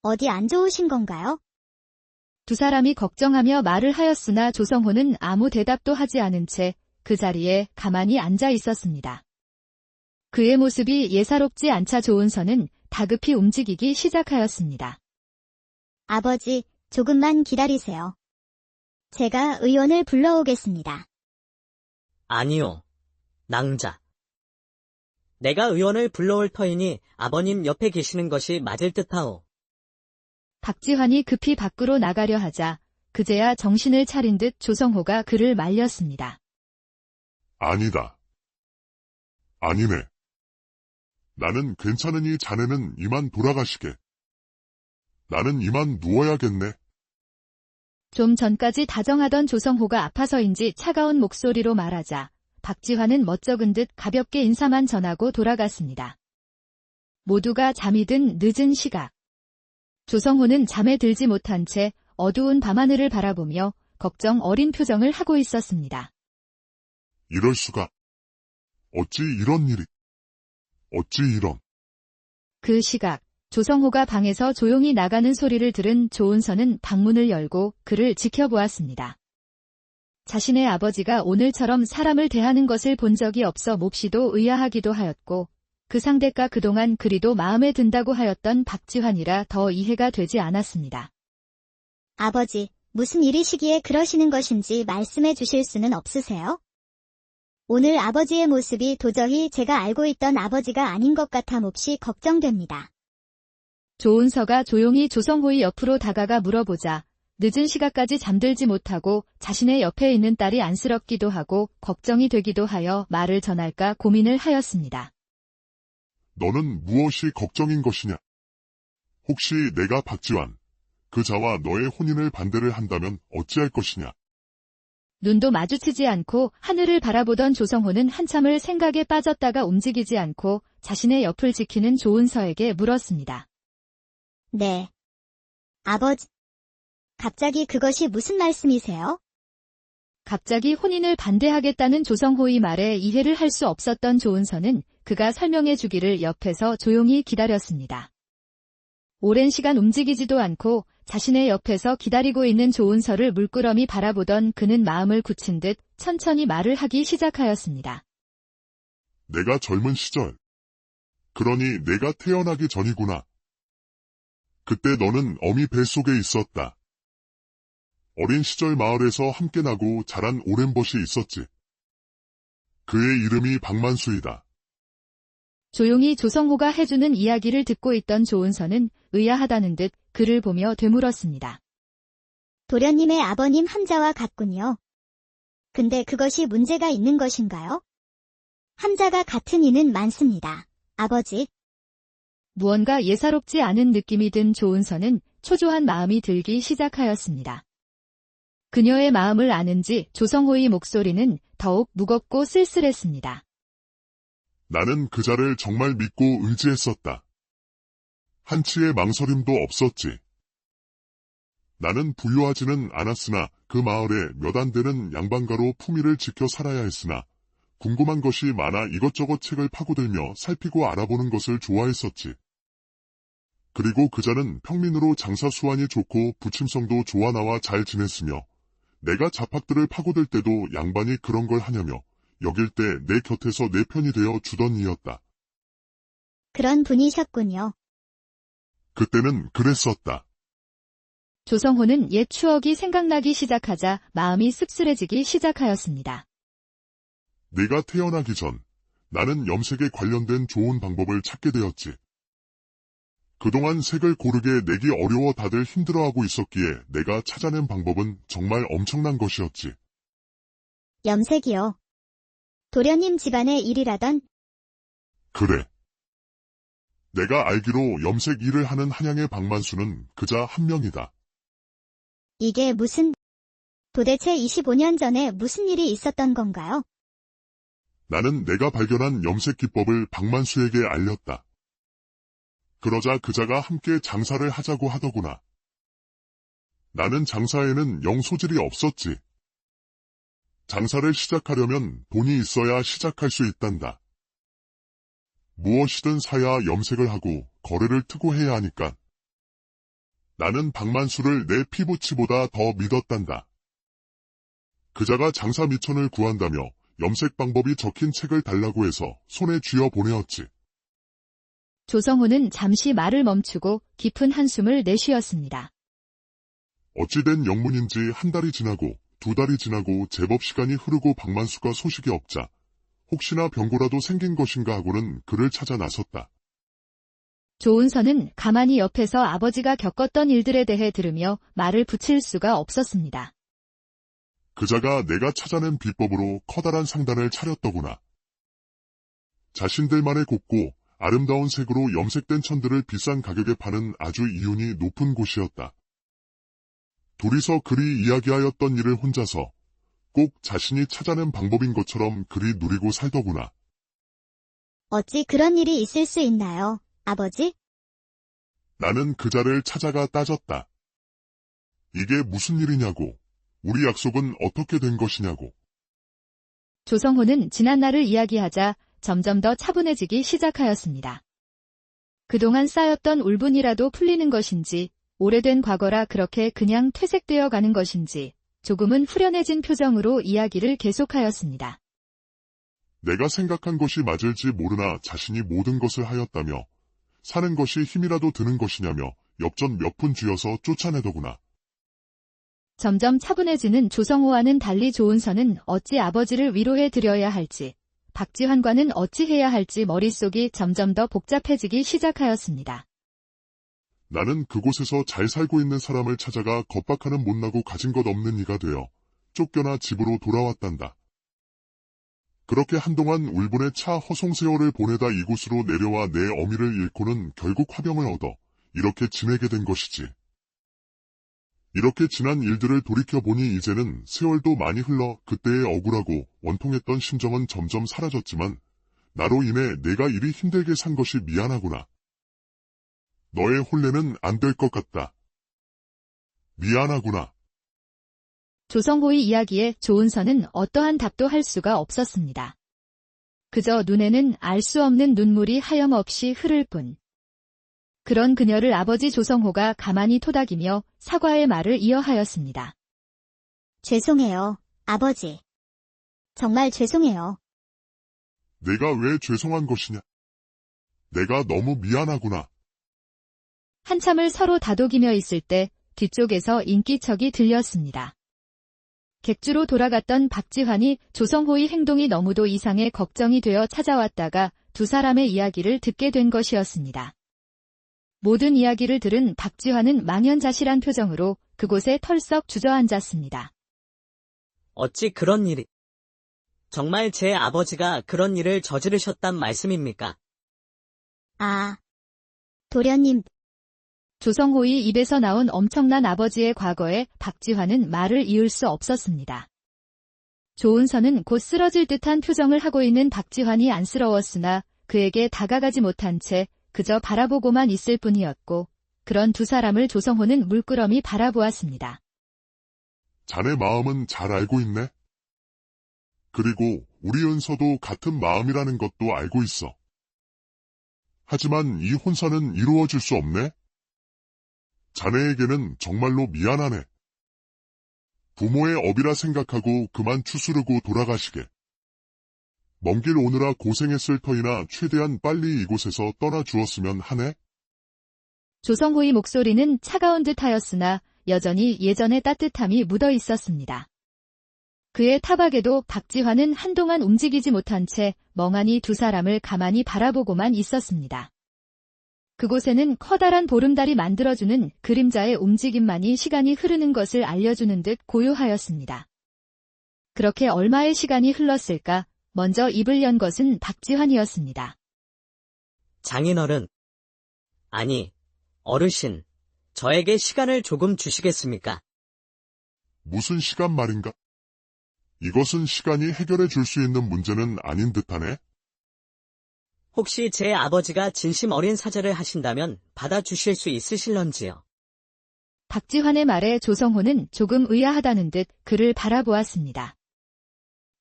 [SPEAKER 3] 어디 안 좋으신 건가요?
[SPEAKER 1] 두 사람이 걱정하며 말을 하였으나 조성호는 아무 대답도 하지 않은 채 그 자리에 가만히 앉아 있었습니다. 그의 모습이 예사롭지 않자 조은서는 다급히 움직이기 시작하였습니다.
[SPEAKER 3] 아버지, 조금만 기다리세요. 제가 의원을 불러오겠습니다.
[SPEAKER 5] 아니요. 낭자. 내가 의원을 불러올 터이니 아버님 옆에 계시는 것이 맞을 듯하오.
[SPEAKER 1] 박지환이 급히 밖으로 나가려 하자 그제야 정신을 차린 듯 조성호가 그를 말렸습니다.
[SPEAKER 2] 아니다. 아니네. 나는 괜찮으니 자네는 이만 돌아가시게. 나는 이만 누워야겠네.
[SPEAKER 1] 좀 전까지 다정하던 조성호가 아파서인지 차가운 목소리로 말하자 박지환은 멋쩍은 듯 가볍게 인사만 전하고 돌아갔습니다. 모두가 잠이 든 늦은 시각. 조성호는 잠에 들지 못한 채 어두운 밤하늘을 바라보며 걱정 어린 표정을 하고 있었습니다.
[SPEAKER 2] 이럴 수가. 어찌 이런 일이. 어찌 이런.
[SPEAKER 1] 그 시각, 조성호가 방에서 조용히 나가는 소리를 들은 조은서는 방문을 열고 그를 지켜보았습니다. 자신의 아버지가 오늘처럼 사람을 대하는 것을 본 적이 없어 몹시도 의아하기도 하였고 그 상대가 그동안 그리도 마음에 든다고 하였던 박지환이라 더 이해가 되지 않았습니다.
[SPEAKER 3] 아버지, 무슨 일이시기에 그러시는 것인지 말씀해 주실 수는 없으세요? 오늘 아버지의 모습이 도저히 제가 알고 있던 아버지가 아닌 것 같아 몹시 걱정됩니다.
[SPEAKER 1] 조은서가 조용히 조성호의 옆으로 다가가 물어보자 늦은 시간까지 잠들지 못하고 자신의 옆에 있는 딸이 안쓰럽기도 하고 걱정이 되기도 하여 말을 전할까 고민을 하였습니다.
[SPEAKER 2] 너는 무엇이 걱정인 것이냐? 혹시 내가 박지환, 그자와 너의 혼인을 반대를 한다면 어찌할 것이냐?
[SPEAKER 1] 눈도 마주치지 않고 하늘을 바라보던 조성호는 한참을 생각에 빠졌다가 움직이지 않고 자신의 옆을 지키는 조은서에게 물었습니다.
[SPEAKER 3] 네. 아버지, 갑자기 그것이 무슨 말씀이세요?
[SPEAKER 1] 갑자기 혼인을 반대하겠다는 조성호의 말에 이해를 할 수 없었던 조은서는 그가 설명해 주기를 옆에서 조용히 기다렸습니다. 오랜 시간 움직이지도 않고 자신의 옆에서 기다리고 있는 조은서를 물끄러미 바라보던 그는 마음을 굳힌 듯 천천히 말을 하기 시작하였습니다.
[SPEAKER 2] 내가 젊은 시절. 그러니 내가 태어나기 전이구나. 그때 너는 어미 뱃속에 있었다. 어린 시절 마을에서 함께 나고 자란 오랜 벗이 있었지. 그의 이름이 박만수이다.
[SPEAKER 1] 조용히 조성호가 해주는 이야기를 듣고 있던 조은서는 의아하다는 듯 그를 보며 되물었습니다.
[SPEAKER 3] 도련님의 아버님 함자와 같군요. 근데 그것이 문제가 있는 것인가요? 함자가 같은 이는 많습니다. 아버지.
[SPEAKER 1] 무언가 예사롭지 않은 느낌이 든 조은서는 초조한 마음이 들기 시작하였습니다. 그녀의 마음을 아는지 조성호의 목소리는 더욱 무겁고 쓸쓸했습니다.
[SPEAKER 2] 나는 그자를 정말 믿고 의지했었다. 한치의 망설임도 없었지. 나는 부유하지는 않았으나 그 마을에 몇 안 되는 양반가로 품위를 지켜 살아야 했으나 궁금한 것이 많아 이것저것 책을 파고들며 살피고 알아보는 것을 좋아했었지. 그리고 그자는 평민으로 장사 수완이 좋고 부침성도 좋아 나와 잘 지냈으며 내가 잡학들을 파고들 때도 양반이 그런 걸 하냐며 여길 때 내 곁에서 내 편이 되어 주던 이였다.
[SPEAKER 3] 그런 분이셨군요.
[SPEAKER 2] 그때는 그랬었다.
[SPEAKER 1] 조성호는 옛 추억이 생각나기 시작하자 마음이 씁쓸해지기 시작하였습니다.
[SPEAKER 2] 내가 태어나기 전 나는 염색에 관련된 좋은 방법을 찾게 되었지. 그동안 색을 고르게 내기 어려워 다들 힘들어하고 있었기에 내가 찾아낸 방법은 정말 엄청난 것이었지.
[SPEAKER 3] 염색이요. 도련님 집안의 일이라던.
[SPEAKER 2] 그래. 내가 알기로 염색 일을 하는 한양의 박만수는 그자 한 명이다.
[SPEAKER 3] 이게 도대체 25년 전에 무슨 일이 있었던 건가요?
[SPEAKER 2] 나는 내가 발견한 염색 기법을 박만수에게 알렸다. 그러자 그자가 함께 장사를 하자고 하더구나. 나는 장사에는 영 소질이 없었지. 장사를 시작하려면 돈이 있어야 시작할 수 있단다. 무엇이든 사야 염색을 하고 거래를 투고해야 하니까. 나는 박만수를 내 피부치보다 더 믿었단다. 그자가 장사 미천을 구한다며 염색 방법이 적힌 책을 달라고 해서 손에 쥐어 보내었지.
[SPEAKER 1] 조성호는 잠시 말을 멈추고 깊은 한숨을 내쉬었습니다.
[SPEAKER 2] 어찌된 영문인지 한 달이 지나고 두 달이 지나고 제법 시간이 흐르고 박만수가 소식이 없자 혹시나 병고라도 생긴 것인가 하고는 그를 찾아 나섰다.
[SPEAKER 1] 조은서는 가만히 옆에서 아버지가 겪었던 일들에 대해 들으며 말을 붙일 수가 없었습니다.
[SPEAKER 2] 그자가 내가 찾아낸 비법으로 커다란 상단을 차렸더구나. 자신들만의 곱고 아름다운 색으로 염색된 천들을 비싼 가격에 파는 아주 이윤이 높은 곳이었다. 둘이서 그리 이야기하였던 일을 혼자서 꼭 자신이 찾아낸 방법인 것처럼 그리 누리고 살더구나.
[SPEAKER 3] 어찌 그런 일이 있을 수 있나요, 아버지?
[SPEAKER 2] 나는 그자를 찾아가 따졌다. 이게 무슨 일이냐고, 우리 약속은 어떻게 된 것이냐고.
[SPEAKER 1] 조성호는 지난 날을 이야기하자 점점 더 차분해지기 시작하였습니다. 그동안 쌓였던 울분이라도 풀리는 것인지, 오래된 과거라 그렇게 그냥 퇴색되어 가는 것인지, 조금은 후련해진 표정으로 이야기를 계속하였습니다.
[SPEAKER 2] 내가 생각한 것이 맞을지 모르나 자신이 모든 것을 하였다며 사는 것이 힘이라도 드는 것이냐며 엽전 몇 푼 쥐어서 쫓아내더구나.
[SPEAKER 1] 점점 차분해지는 조성호와는 달리 조은서는 어찌 아버지를 위로해 드려야 할지, 박지환과는 어찌 해야 할지 머릿속이 점점 더 복잡해지기 시작하였습니다.
[SPEAKER 2] 나는 그곳에서 잘 살고 있는 사람을 찾아가 겁박하는 못나고 가진 것 없는 이가 되어 쫓겨나 집으로 돌아왔단다. 그렇게 한동안 울분에 차 허송세월을 보내다 이곳으로 내려와 내 어미를 잃고는 결국 화병을 얻어 이렇게 지내게 된 것이지. 이렇게 지난 일들을 돌이켜보니 이제는 세월도 많이 흘러 그때의 억울하고 원통했던 심정은 점점 사라졌지만 나로 인해 내가 이리 힘들게 산 것이 미안하구나. 너의 혼례는 안 될 것 같다. 미안하구나.
[SPEAKER 1] 조성호의 이야기에 조은서는 어떠한 답도 할 수가 없었습니다. 그저 눈에는 알 수 없는 눈물이 하염없이 흐를 뿐. 그런 그녀를 아버지 조성호가 가만히 토닥이며 사과의 말을 이어하였습니다.
[SPEAKER 3] 죄송해요, 아버지. 정말 죄송해요.
[SPEAKER 2] 내가 왜 죄송한 것이냐? 내가 너무 미안하구나.
[SPEAKER 1] 한참을 서로 다독이며 있을 때 뒤쪽에서 인기척이 들렸습니다. 객주로 돌아갔던 박지환이 조성호의 행동이 너무도 이상해 걱정이 되어 찾아왔다가 두 사람의 이야기를 듣게 된 것이었습니다. 모든 이야기를 들은 박지환은 망연자실한 표정으로 그곳에 털썩 주저앉았습니다.
[SPEAKER 5] 어찌 그런 일이... 정말 제 아버지가 그런 일을 저지르셨단 말씀입니까?
[SPEAKER 3] 아, 도련님,
[SPEAKER 1] 조성호의 입에서 나온 엄청난 아버지의 과거에 박지환은 말을 이을 수 없었습니다. 조은서는 곧 쓰러질 듯한 표정을 하고 있는 박지환이 안쓰러웠으나 그에게 다가가지 못한 채 그저 바라보고만 있을 뿐이었고 그런 두 사람을 조성호는 물끄러미 바라보았습니다.
[SPEAKER 2] 자네 마음은 잘 알고 있네? 그리고 우리 은서도 같은 마음이라는 것도 알고 있어. 하지만 이 혼사는 이루어질 수 없네? 자네에게는 정말로 미안하네. 부모의 업이라 생각하고 그만 추스르고 돌아가시게. 먼 길 오느라 고생했을 터이나 최대한 빨리 이곳에서 떠나주었으면 하네?
[SPEAKER 1] 조성호의 목소리는 차가운 듯하였으나 여전히 예전의 따뜻함이 묻어 있었습니다. 그의 타박에도 박지환은 한동안 움직이지 못한 채 멍하니 두 사람을 가만히 바라보고만 있었습니다. 그곳에는 커다란 보름달이 만들어주는 그림자의 움직임만이 시간이 흐르는 것을 알려주는 듯 고요하였습니다. 그렇게 얼마의 시간이 흘렀을까? 먼저 입을 연 것은 박지환이었습니다.
[SPEAKER 5] 장인어른. 아니, 어르신. 저에게 시간을 조금 주시겠습니까?
[SPEAKER 2] 무슨 시간 말인가? 이것은 시간이 해결해 줄 수 있는 문제는 아닌 듯하네?
[SPEAKER 5] 혹시 제 아버지가 진심 어린 사죄를 하신다면 받아주실 수 있으실런지요?
[SPEAKER 1] 박지환의 말에 조성호는 조금 의아하다는 듯 그를 바라보았습니다.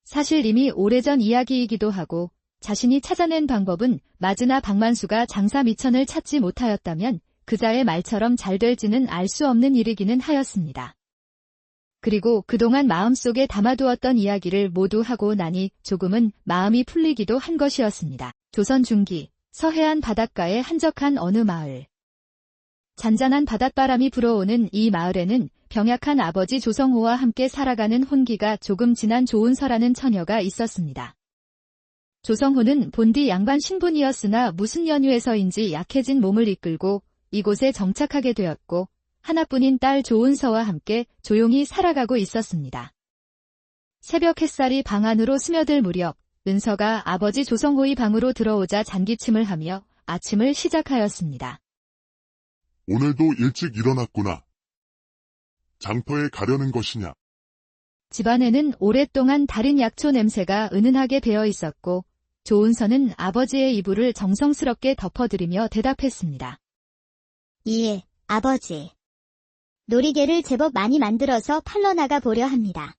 [SPEAKER 1] 사실 이미 오래전 이야기이기도 하고 자신이 찾아낸 방법은 마즈나 박만수가 장사 미천을 찾지 못하였다면 그자의 말처럼 잘 될지는 알 수 없는 일이기는 하였습니다. 그리고 그동안 마음속에 담아두었던 이야기를 모두 하고 나니 조금은 마음이 풀리기도 한 것이었습니다. 조선 중기 서해안 바닷가의 한적한 어느 마을. 잔잔한 바닷바람이 불어오는 이 마을에는 병약한 아버지 조성호와 함께 살아가는 혼기가 조금 진한 조은서라는 처녀가 있었습니다. 조성호는 본디 양반 신분이었으나 무슨 연유에서인지 약해진 몸을 이끌고 이곳에 정착하게 되었고 하나뿐인 딸 조은서와 함께 조용히 살아가고 있었습니다. 새벽 햇살이 방 안으로 스며들 무렵 은서가 아버지 조성호의 방으로 들어오자 잔기침을 하며 아침을 시작하였습니다.
[SPEAKER 2] 오늘도 일찍 일어났구나. 장터에 가려는 것이냐?
[SPEAKER 1] 집안에는 오랫동안 달인 약초 냄새가 은은하게 배어 있었고 조은서는 아버지의 이불을 정성스럽게 덮어드리며 대답했습니다.
[SPEAKER 3] 예, 아버지. 놀이개를 제법 많이 만들어서 팔러 나가 보려 합니다.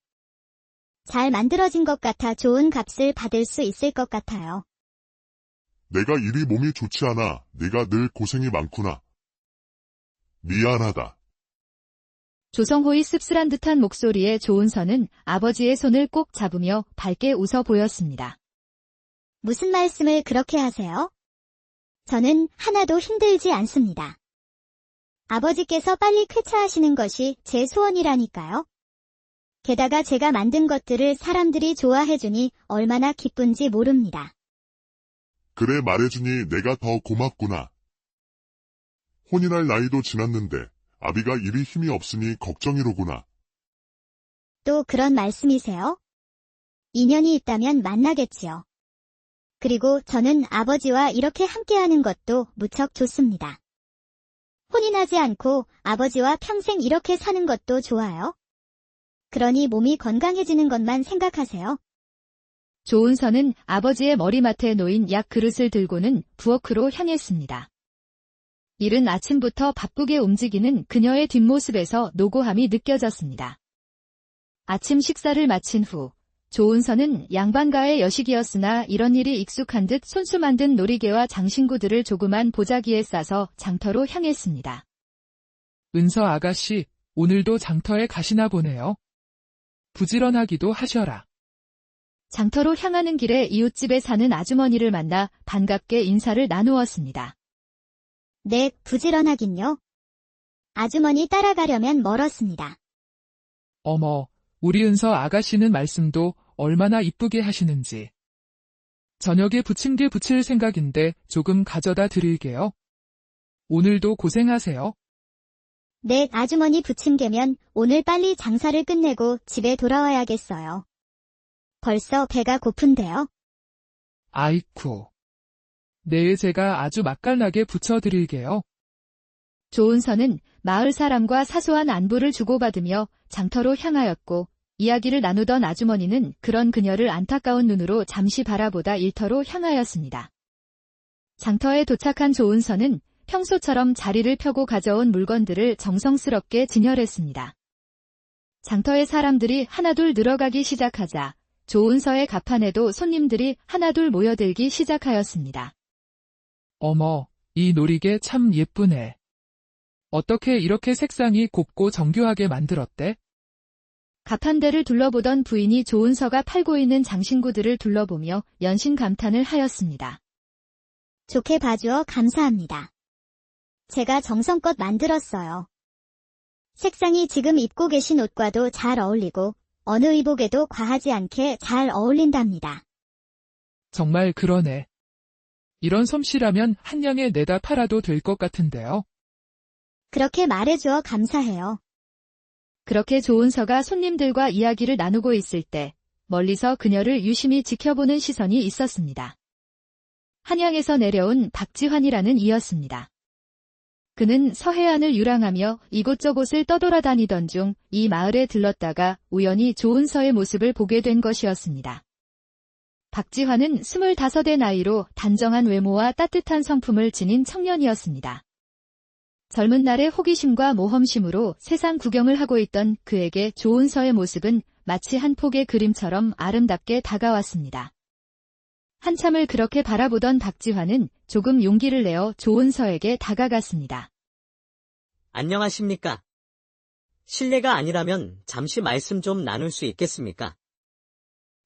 [SPEAKER 3] 잘 만들어진 것 같아 좋은 값을 받을 수 있을 것 같아요.
[SPEAKER 2] 내가 이리 몸이 좋지 않아. 네가 늘 고생이 많구나. 미안하다.
[SPEAKER 1] 조성호의 씁쓸한 듯한 목소리에 조은서는 아버지의 손을 꼭 잡으며 밝게 웃어 보였습니다.
[SPEAKER 3] 무슨 말씀을 그렇게 하세요? 저는 하나도 힘들지 않습니다. 아버지께서 빨리 쾌차하시는 것이 제 소원이라니까요. 게다가 제가 만든 것들을 사람들이 좋아해주니 얼마나 기쁜지 모릅니다.
[SPEAKER 2] 그래 말해주니 내가 더 고맙구나. 혼인할 나이도 지났는데 아비가 이리 힘이 없으니 걱정이로구나.
[SPEAKER 3] 또 그런 말씀이세요? 인연이 있다면 만나겠지요. 그리고 저는 아버지와 이렇게 함께하는 것도 무척 좋습니다. 혼인하지 않고 아버지와 평생 이렇게 사는 것도 좋아요. 그러니 몸이 건강해지는 것만 생각하세요.
[SPEAKER 1] 조은서는 아버지의 머리맡에 놓인 약 그릇을 들고는 부엌으로 향했습니다. 이른 아침부터 바쁘게 움직이는 그녀의 뒷모습에서 노고함이 느껴졌습니다. 아침 식사를 마친 후 조은서는 양반가의 여식이었으나 이런 일이 익숙한 듯 손수 만든 놀이개와 장신구들을 조그만 보자기에 싸서 장터로 향했습니다.
[SPEAKER 4] 은서 아가씨, 오늘도 장터에 가시나 보네요. 부지런하기도 하셔라.
[SPEAKER 1] 장터로 향하는 길에 이웃집에 사는 아주머니를 만나 반갑게 인사를 나누었습니다.
[SPEAKER 3] 네, 부지런하긴요. 아주머니 따라가려면 멀었습니다.
[SPEAKER 4] 어머, 우리 은서 아가씨는 말씀도 얼마나 이쁘게 하시는지. 저녁에 부침개 부칠 생각인데 조금 가져다 드릴게요. 오늘도 고생하세요.
[SPEAKER 3] 네, 아주머니 부침개면 오늘 빨리 장사를 끝내고 집에 돌아와야겠어요. 벌써 배가 고픈데요.
[SPEAKER 4] 아이쿠. 내일 제가 아주 맛깔나게 부쳐드릴게요.
[SPEAKER 1] 조은서는 마을 사람과 사소한 안부를 주고받으며 장터로 향하였고 이야기를 나누던 아주머니는 그런 그녀를 안타까운 눈으로 잠시 바라보다 일터로 향하였습니다. 장터에 도착한 조은서는 평소처럼 자리를 펴고 가져온 물건들을 정성스럽게 진열했습니다. 장터의 사람들이 하나둘 늘어가기 시작하자 조은서의 가판에도 손님들이 하나둘 모여들기 시작하였습니다.
[SPEAKER 4] 어머, 이 놀이개 참 예쁘네. 어떻게 이렇게 색상이 곱고 정교하게 만들었대?
[SPEAKER 1] 가판대를 둘러보던 부인이 조은서가 팔고 있는 장신구들을 둘러보며 연신 감탄을 하였습니다.
[SPEAKER 3] 좋게 봐주어 감사합니다. 제가 정성껏 만들었어요. 색상이 지금 입고 계신 옷과도 잘 어울리고 어느 의복에도 과하지 않게 잘 어울린답니다.
[SPEAKER 4] 정말 그러네. 이런 솜씨라면 한 양에 내다 팔아도 될 것 같은데요.
[SPEAKER 3] 그렇게 말해주어 감사해요.
[SPEAKER 1] 그렇게 조은서가 손님들과 이야기를 나누고 있을 때 멀리서 그녀를 유심히 지켜보는 시선이 있었습니다. 한양에서 내려온 박지환이라는 이였습니다. 그는 서해안을 유랑하며 이곳저곳을 떠돌아다니던 중 이 마을에 들렀다가 우연히 조은서의 모습을 보게 된 것이었습니다. 박지환은 25의 나이로 단정한 외모와 따뜻한 성품을 지닌 청년이었습니다. 젊은 날의 호기심과 모험심으로 세상 구경을 하고 있던 그에게 조은서의 모습은 마치 한 폭의 그림처럼 아름답게 다가왔습니다. 한참을 그렇게 바라보던 박지환은 조금 용기를 내어 조은서에게 다가갔습니다.
[SPEAKER 5] 안녕하십니까? 실례가 아니라면 잠시 말씀 좀 나눌 수 있겠습니까?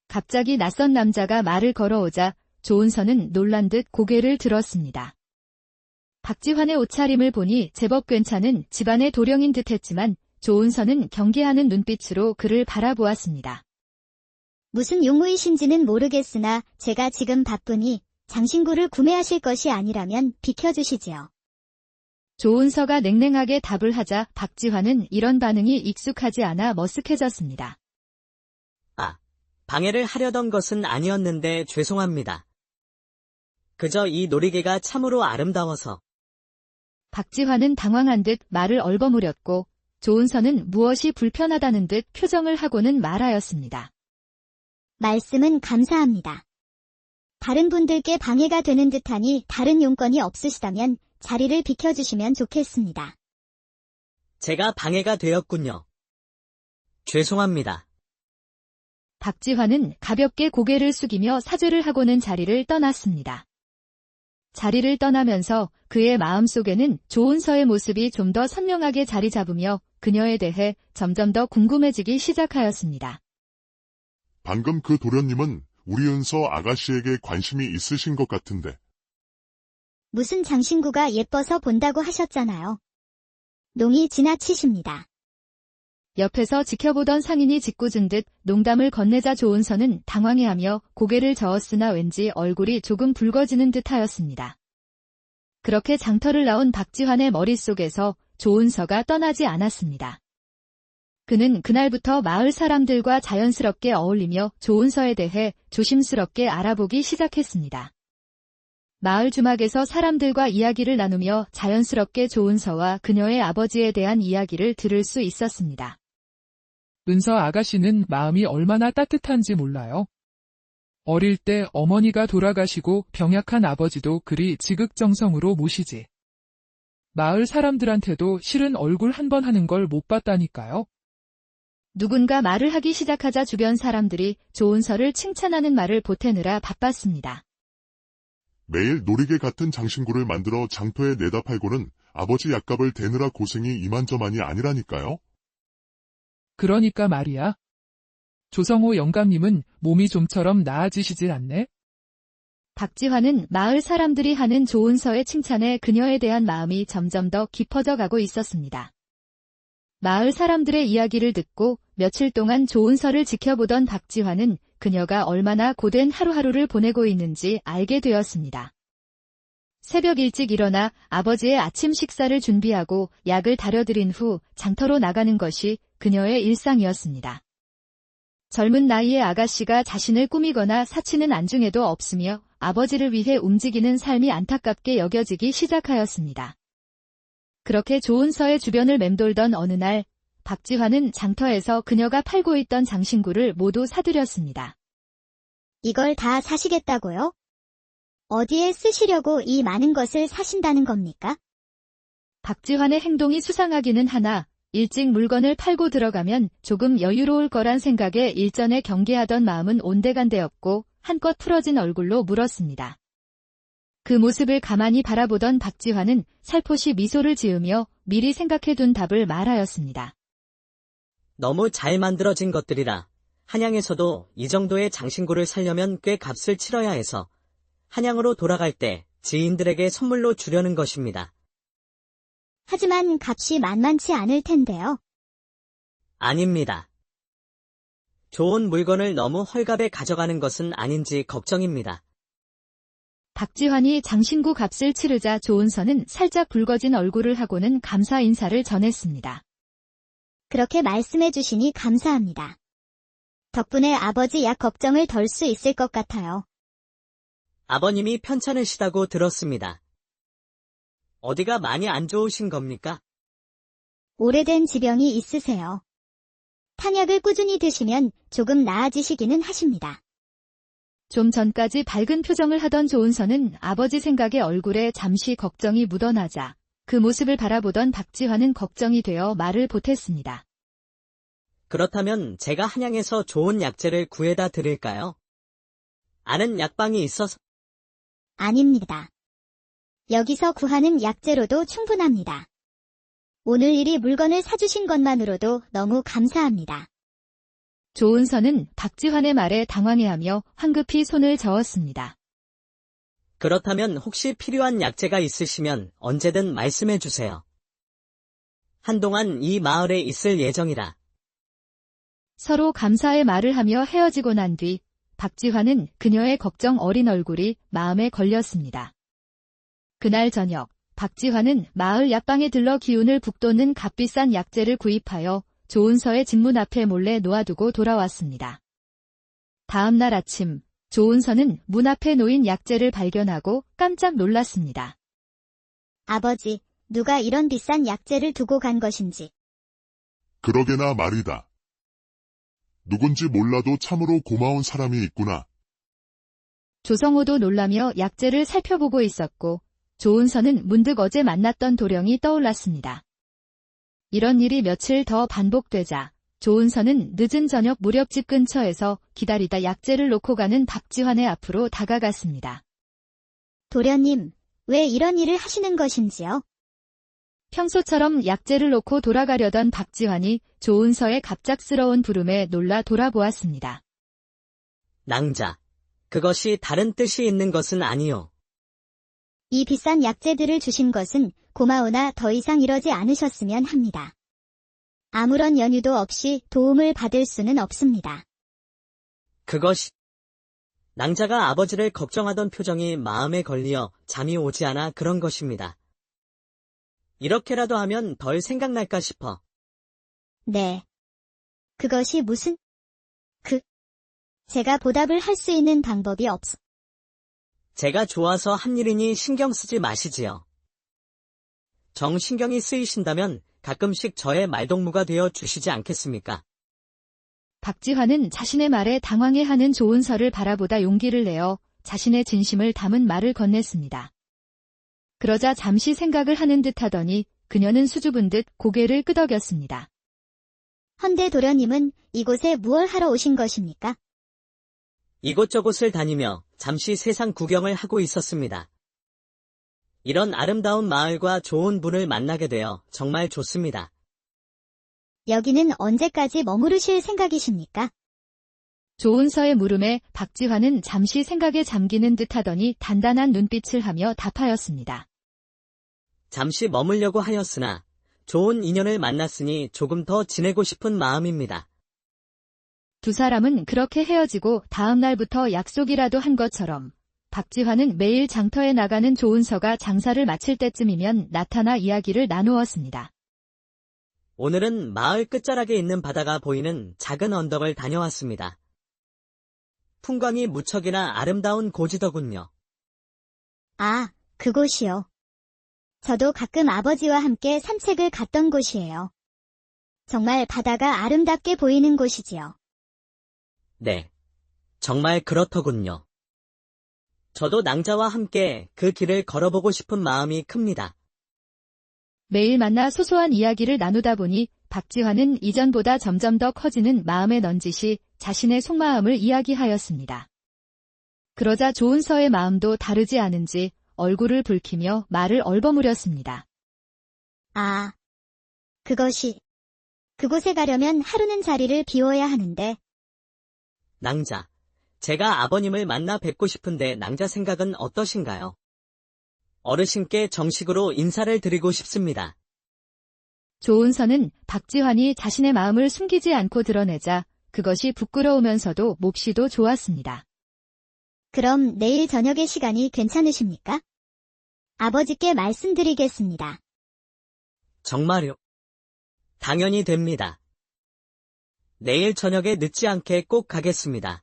[SPEAKER 1] 갑자기 낯선 남자가 말을 걸어오자 조은서는 놀란 듯 고개를 들었습니다. 박지환의 옷차림을 보니 제법 괜찮은 집안의 도령인 듯했지만 조은서는 경계하는 눈빛으로 그를 바라보았습니다.
[SPEAKER 3] 무슨 용무이신지는 모르겠으나 제가 지금 바쁘니 장신구를 구매하실 것이 아니라면 비켜주시지요.
[SPEAKER 1] 조은서가 냉랭하게 답을 하자 박지환은 이런 반응이 익숙하지 않아 머쓱해졌습니다.
[SPEAKER 5] 방해를 하려던 것은 아니었는데 죄송합니다. 그저 이 놀이개가 참으로 아름다워서.
[SPEAKER 1] 박지환은 당황한 듯 말을 얼버무렸고 조은서는 무엇이 불편하다는 듯 표정을 하고는 말하였습니다.
[SPEAKER 3] 말씀은 감사합니다. 다른 분들께 방해가 되는 듯하니 다른 용건이 없으시다면 자리를 비켜주시면 좋겠습니다.
[SPEAKER 5] 제가 방해가 되었군요. 죄송합니다.
[SPEAKER 1] 박지환은 가볍게 고개를 숙이며 사죄를 하고는 자리를 떠났습니다. 자리를 떠나면서 그의 마음속에는 조은서의 모습이 좀 더 선명하게 자리 잡으며 그녀에 대해 점점 더 궁금해지기 시작하였습니다.
[SPEAKER 2] 방금 그 도련님은 우리 은서 아가씨에게 관심이 있으신 것 같은데.
[SPEAKER 3] 무슨 장신구가 예뻐서 본다고 하셨잖아요. 농이 지나치십니다.
[SPEAKER 1] 옆에서 지켜보던 상인이 짓궂은 듯 농담을 건네자 조은서는 당황해하며 고개를 저었으나 왠지 얼굴이 조금 붉어지는 듯하였습니다. 그렇게 장터를 나온 박지환의 머릿속에서 조은서가 떠나지 않았습니다. 그는 그날부터 마을 사람들과 자연스럽게 어울리며 조은서에 대해 조심스럽게 알아보기 시작했습니다. 마을 주막에서 사람들과 이야기를 나누며 자연스럽게 조은서와 그녀의 아버지에 대한 이야기를 들을 수 있었습니다.
[SPEAKER 4] 은서 아가씨는 마음이 얼마나 따뜻한지 몰라요. 어릴 때 어머니가 돌아가시고 병약한 아버지도 그리 지극정성으로 모시지. 마을 사람들한테도 실은 얼굴 한 번 하는 걸 못 봤다니까요.
[SPEAKER 1] 누군가 말을 하기 시작하자 주변 사람들이 조은서를 칭찬하는 말을 보태느라 바빴습니다.
[SPEAKER 2] 매일 놀이개 같은 장신구를 만들어 장터에 내다 팔고는 아버지 약값을 대느라 고생이 이만저만이 아니라니까요.
[SPEAKER 4] 그러니까 말이야. 조성호 영감님은 몸이 좀처럼 나아지시질 않네?
[SPEAKER 1] 박지환은 마을 사람들이 하는 조은서의 칭찬에 그녀에 대한 마음이 점점 더 깊어져 가고 있었습니다. 마을 사람들의 이야기를 듣고 며칠 동안 조은서를 지켜보던 박지환은 그녀가 얼마나 고된 하루하루를 보내고 있는지 알게 되었습니다. 새벽 일찍 일어나 아버지의 아침 식사를 준비하고 약을 다려드린 후 장터로 나가는 것이 그녀의 일상이었습니다. 젊은 나이의 아가씨가 자신을 꾸미거나 사치는 안중에도 없으며 아버지를 위해 움직이는 삶이 안타깝게 여겨지기 시작하였습니다. 그렇게 조은서의 주변을 맴돌던 어느 날 박지환은 장터에서 그녀가 팔고 있던 장신구를 모두 사들였습니다.
[SPEAKER 3] 이걸 다 사시겠다고요? 어디에 쓰시려고 이 많은 것을 사신다는 겁니까?
[SPEAKER 1] 박지환의 행동이 수상하기는 하나 일찍 물건을 팔고 들어가면 조금 여유로울 거란 생각에 일전에 경계하던 마음은 온데간데였고 한껏 풀어진 얼굴로 물었습니다. 그 모습을 가만히 바라보던 박지환은 살포시 미소를 지으며 미리 생각해둔 답을 말하였습니다.
[SPEAKER 5] 너무 잘 만들어진 것들이라 한양에서도 이 정도의 장신구를 사려면 꽤 값을 치러야 해서 한양으로 돌아갈 때 지인들에게 선물로 주려는 것입니다.
[SPEAKER 3] 하지만 값이 만만치 않을 텐데요.
[SPEAKER 5] 아닙니다. 좋은 물건을 너무 헐값에 가져가는 것은 아닌지 걱정입니다.
[SPEAKER 1] 박지환이 장신구 값을 치르자 조은서는 살짝 붉어진 얼굴을 하고는 감사 인사를 전했습니다.
[SPEAKER 3] 그렇게 말씀해 주시니 감사합니다. 덕분에 아버지 약 걱정을 덜 수 있을 것 같아요.
[SPEAKER 5] 아버님이 편찮으시다고 들었습니다. 어디가 많이 안 좋으신 겁니까?
[SPEAKER 3] 오래된 지병이 있으세요. 탕약을 꾸준히 드시면 조금 나아지시기는 하십니다.
[SPEAKER 1] 좀 전까지 밝은 표정을 하던 조은서는 아버지 생각에 얼굴에 잠시 걱정이 묻어나자 그 모습을 바라보던 박지환은 걱정이 되어 말을 보탰습니다.
[SPEAKER 5] 그렇다면 제가 한양에서 좋은 약재를 구해다 드릴까요? 아는 약방이 있어서
[SPEAKER 3] 아닙니다. 여기서 구하는 약재로도 충분합니다. 오늘 일이 물건을 사주신 것만으로도 너무 감사합니다.
[SPEAKER 1] 조은서는 박지환의 말에 당황해하며 황급히 손을 저었습니다.
[SPEAKER 5] 그렇다면 혹시 필요한 약재가 있으시면 언제든 말씀해 주세요. 한동안 이 마을에 있을 예정이라.
[SPEAKER 1] 서로 감사의 말을 하며 헤어지고 난 뒤 박지환은 그녀의 걱정 어린 얼굴이 마음에 걸렸습니다. 그날 저녁 박지환은 마을 약방에 들러 기운을 북돋는 값비싼 약재를 구입하여 조은서의 집 문 앞에 몰래 놓아두고 돌아왔습니다. 다음 날 아침 조은서는 문 앞에 놓인 약재를 발견하고 깜짝 놀랐습니다.
[SPEAKER 3] 아버지, 누가 이런 비싼 약재를 두고 간 것인지.
[SPEAKER 2] 그러게나 말이다. 누군지 몰라도 참으로 고마운 사람이 있구나.
[SPEAKER 1] 조성호도 놀라며 약재를 살펴보고 있었고 조은서는 문득 어제 만났던 도령이 떠올랐습니다. 이런 일이 며칠 더 반복되자 조은서는 늦은 저녁 무렵 집 근처에서 기다리다 약재를 놓고 가는 박지환의 앞으로 다가갔습니다.
[SPEAKER 3] 도련님, 왜 이런 일을 하시는 것인지요?
[SPEAKER 1] 평소처럼 약재를 놓고 돌아가려던 박지환이 조은서의 갑작스러운 부름에 놀라 돌아보았습니다.
[SPEAKER 5] 낭자, 그것이 다른 뜻이 있는 것은 아니요.
[SPEAKER 3] 이 비싼 약재들을 주신 것은 고마우나 더 이상 이러지 않으셨으면 합니다. 아무런 연유도 없이 도움을 받을 수는 없습니다.
[SPEAKER 5] 그것이 낭자가 아버지를 걱정하던 표정이 마음에 걸리어 잠이 오지 않아 그런 것입니다. 이렇게라도 하면 덜 생각날까 싶어.
[SPEAKER 3] 네. 그것이 무슨... 제가 보답을 할 수 있는 방법이 없어.
[SPEAKER 5] 제가 좋아서 한 일이니 신경 쓰지 마시지요. 정 신경이 쓰이신다면 가끔씩 저의 말동무가 되어 주시지 않겠습니까?
[SPEAKER 1] 박지환은 자신의 말에 당황해하는 조은서를 바라보다 용기를 내어 자신의 진심을 담은 말을 건넸습니다. 그러자 잠시 생각을 하는 듯 하더니 그녀는 수줍은 듯 고개를 끄덕였습니다.
[SPEAKER 3] 헌데 도련님은 이곳에 무얼 하러 오신 것입니까?
[SPEAKER 5] 이곳저곳을 다니며 잠시 세상 구경을 하고 있었습니다. 이런 아름다운 마을과 좋은 분을 만나게 되어 정말 좋습니다.
[SPEAKER 3] 여기는 언제까지 머무르실 생각이십니까?
[SPEAKER 1] 조은서의 물음에 박지환은 잠시 생각에 잠기는 듯 하더니 단단한 눈빛을 하며 답하였습니다.
[SPEAKER 5] 잠시 머물려고 하였으나 좋은 인연을 만났으니 조금 더 지내고 싶은 마음입니다.
[SPEAKER 1] 두 사람은 그렇게 헤어지고 다음 날부터 약속이라도 한 것처럼 박지환은 매일 장터에 나가는 조은서가 장사를 마칠 때쯤이면 나타나 이야기를 나누었습니다.
[SPEAKER 5] 오늘은 마을 끝자락에 있는 바다가 보이는 작은 언덕을 다녀왔습니다. 풍광이 무척이나 아름다운 고지더군요.
[SPEAKER 3] 아, 그곳이요. 저도 가끔 아버지와 함께 산책을 갔던 곳이에요. 정말 바다가 아름답게 보이는 곳이지요.
[SPEAKER 5] 네, 정말 그렇더군요. 저도 낭자와 함께 그 길을 걸어보고 싶은 마음이 큽니다.
[SPEAKER 1] 매일 만나 소소한 이야기를 나누다 보니 박지환은 이전보다 점점 더 커지는 마음의 넌짓이 자신의 속마음을 이야기하였습니다. 그러자 조은서의 마음도 다르지 않은지 얼굴을 붉히며 말을 얼버무렸습니다.
[SPEAKER 3] 아, 그곳에 가려면 하루는 자리를 비워야 하는데.
[SPEAKER 5] 낭자, 제가 아버님을 만나 뵙고 싶은데 낭자 생각은 어떠신가요? 어르신께 정식으로 인사를 드리고 싶습니다.
[SPEAKER 1] 조은서는 박지환이 자신의 마음을 숨기지 않고 드러내자 그것이 부끄러우면서도 몹시도 좋았습니다.
[SPEAKER 3] 그럼 내일 저녁의 시간이 괜찮으십니까? 아버지께 말씀드리겠습니다.
[SPEAKER 5] 정말요? 당연히 됩니다. 내일 저녁에 늦지 않게 꼭 가겠습니다.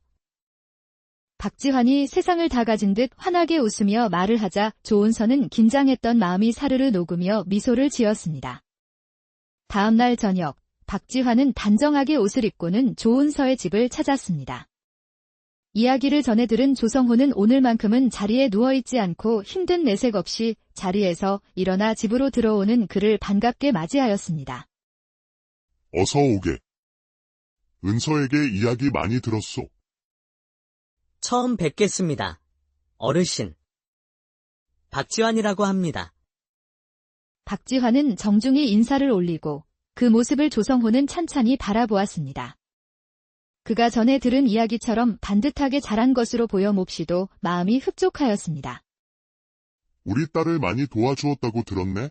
[SPEAKER 1] 박지환이 세상을 다 가진 듯 환하게 웃으며 말을 하자 조은서는 긴장했던 마음이 사르르 녹으며 미소를 지었습니다. 다음 날 저녁, 박지환은 단정하게 옷을 입고는 조은서의 집을 찾았습니다. 이야기를 전해 들은 조성호는 오늘만큼은 자리에 누워있지 않고 힘든 내색 없이 자리에서 일어나 집으로 들어오는 그를 반갑게 맞이하였습니다.
[SPEAKER 2] 어서 오게. 은서에게 이야기 많이 들었소.
[SPEAKER 5] 처음 뵙겠습니다. 어르신. 박지환이라고 합니다.
[SPEAKER 1] 박지환은 정중히 인사를 올리고 그 모습을 조성호는 찬찬히 바라보았습니다. 그가 전에 들은 이야기처럼 반듯하게 자란 것으로 보여 몹시도 마음이 흡족하였습니다.
[SPEAKER 2] 우리 딸을 많이 도와주었다고 들었네?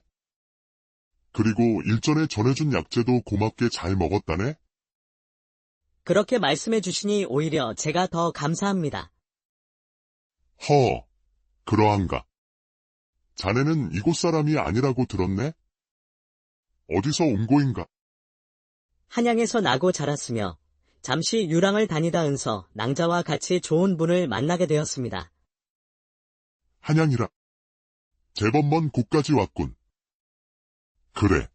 [SPEAKER 2] 그리고 일전에 전해준 약재도 고맙게 잘 먹었다네?
[SPEAKER 5] 그렇게 말씀해 주시니 오히려 제가 더 감사합니다.
[SPEAKER 2] 그러한가. 자네는 이곳 사람이 아니라고 들었네? 어디서 온 고인가?
[SPEAKER 5] 한양에서 나고 자랐으며 잠시 유랑을 다니다 은서 낭자와 같이 좋은 분을 만나게 되었습니다.
[SPEAKER 2] 한양이라. 제법 먼 곳까지 왔군. 그래.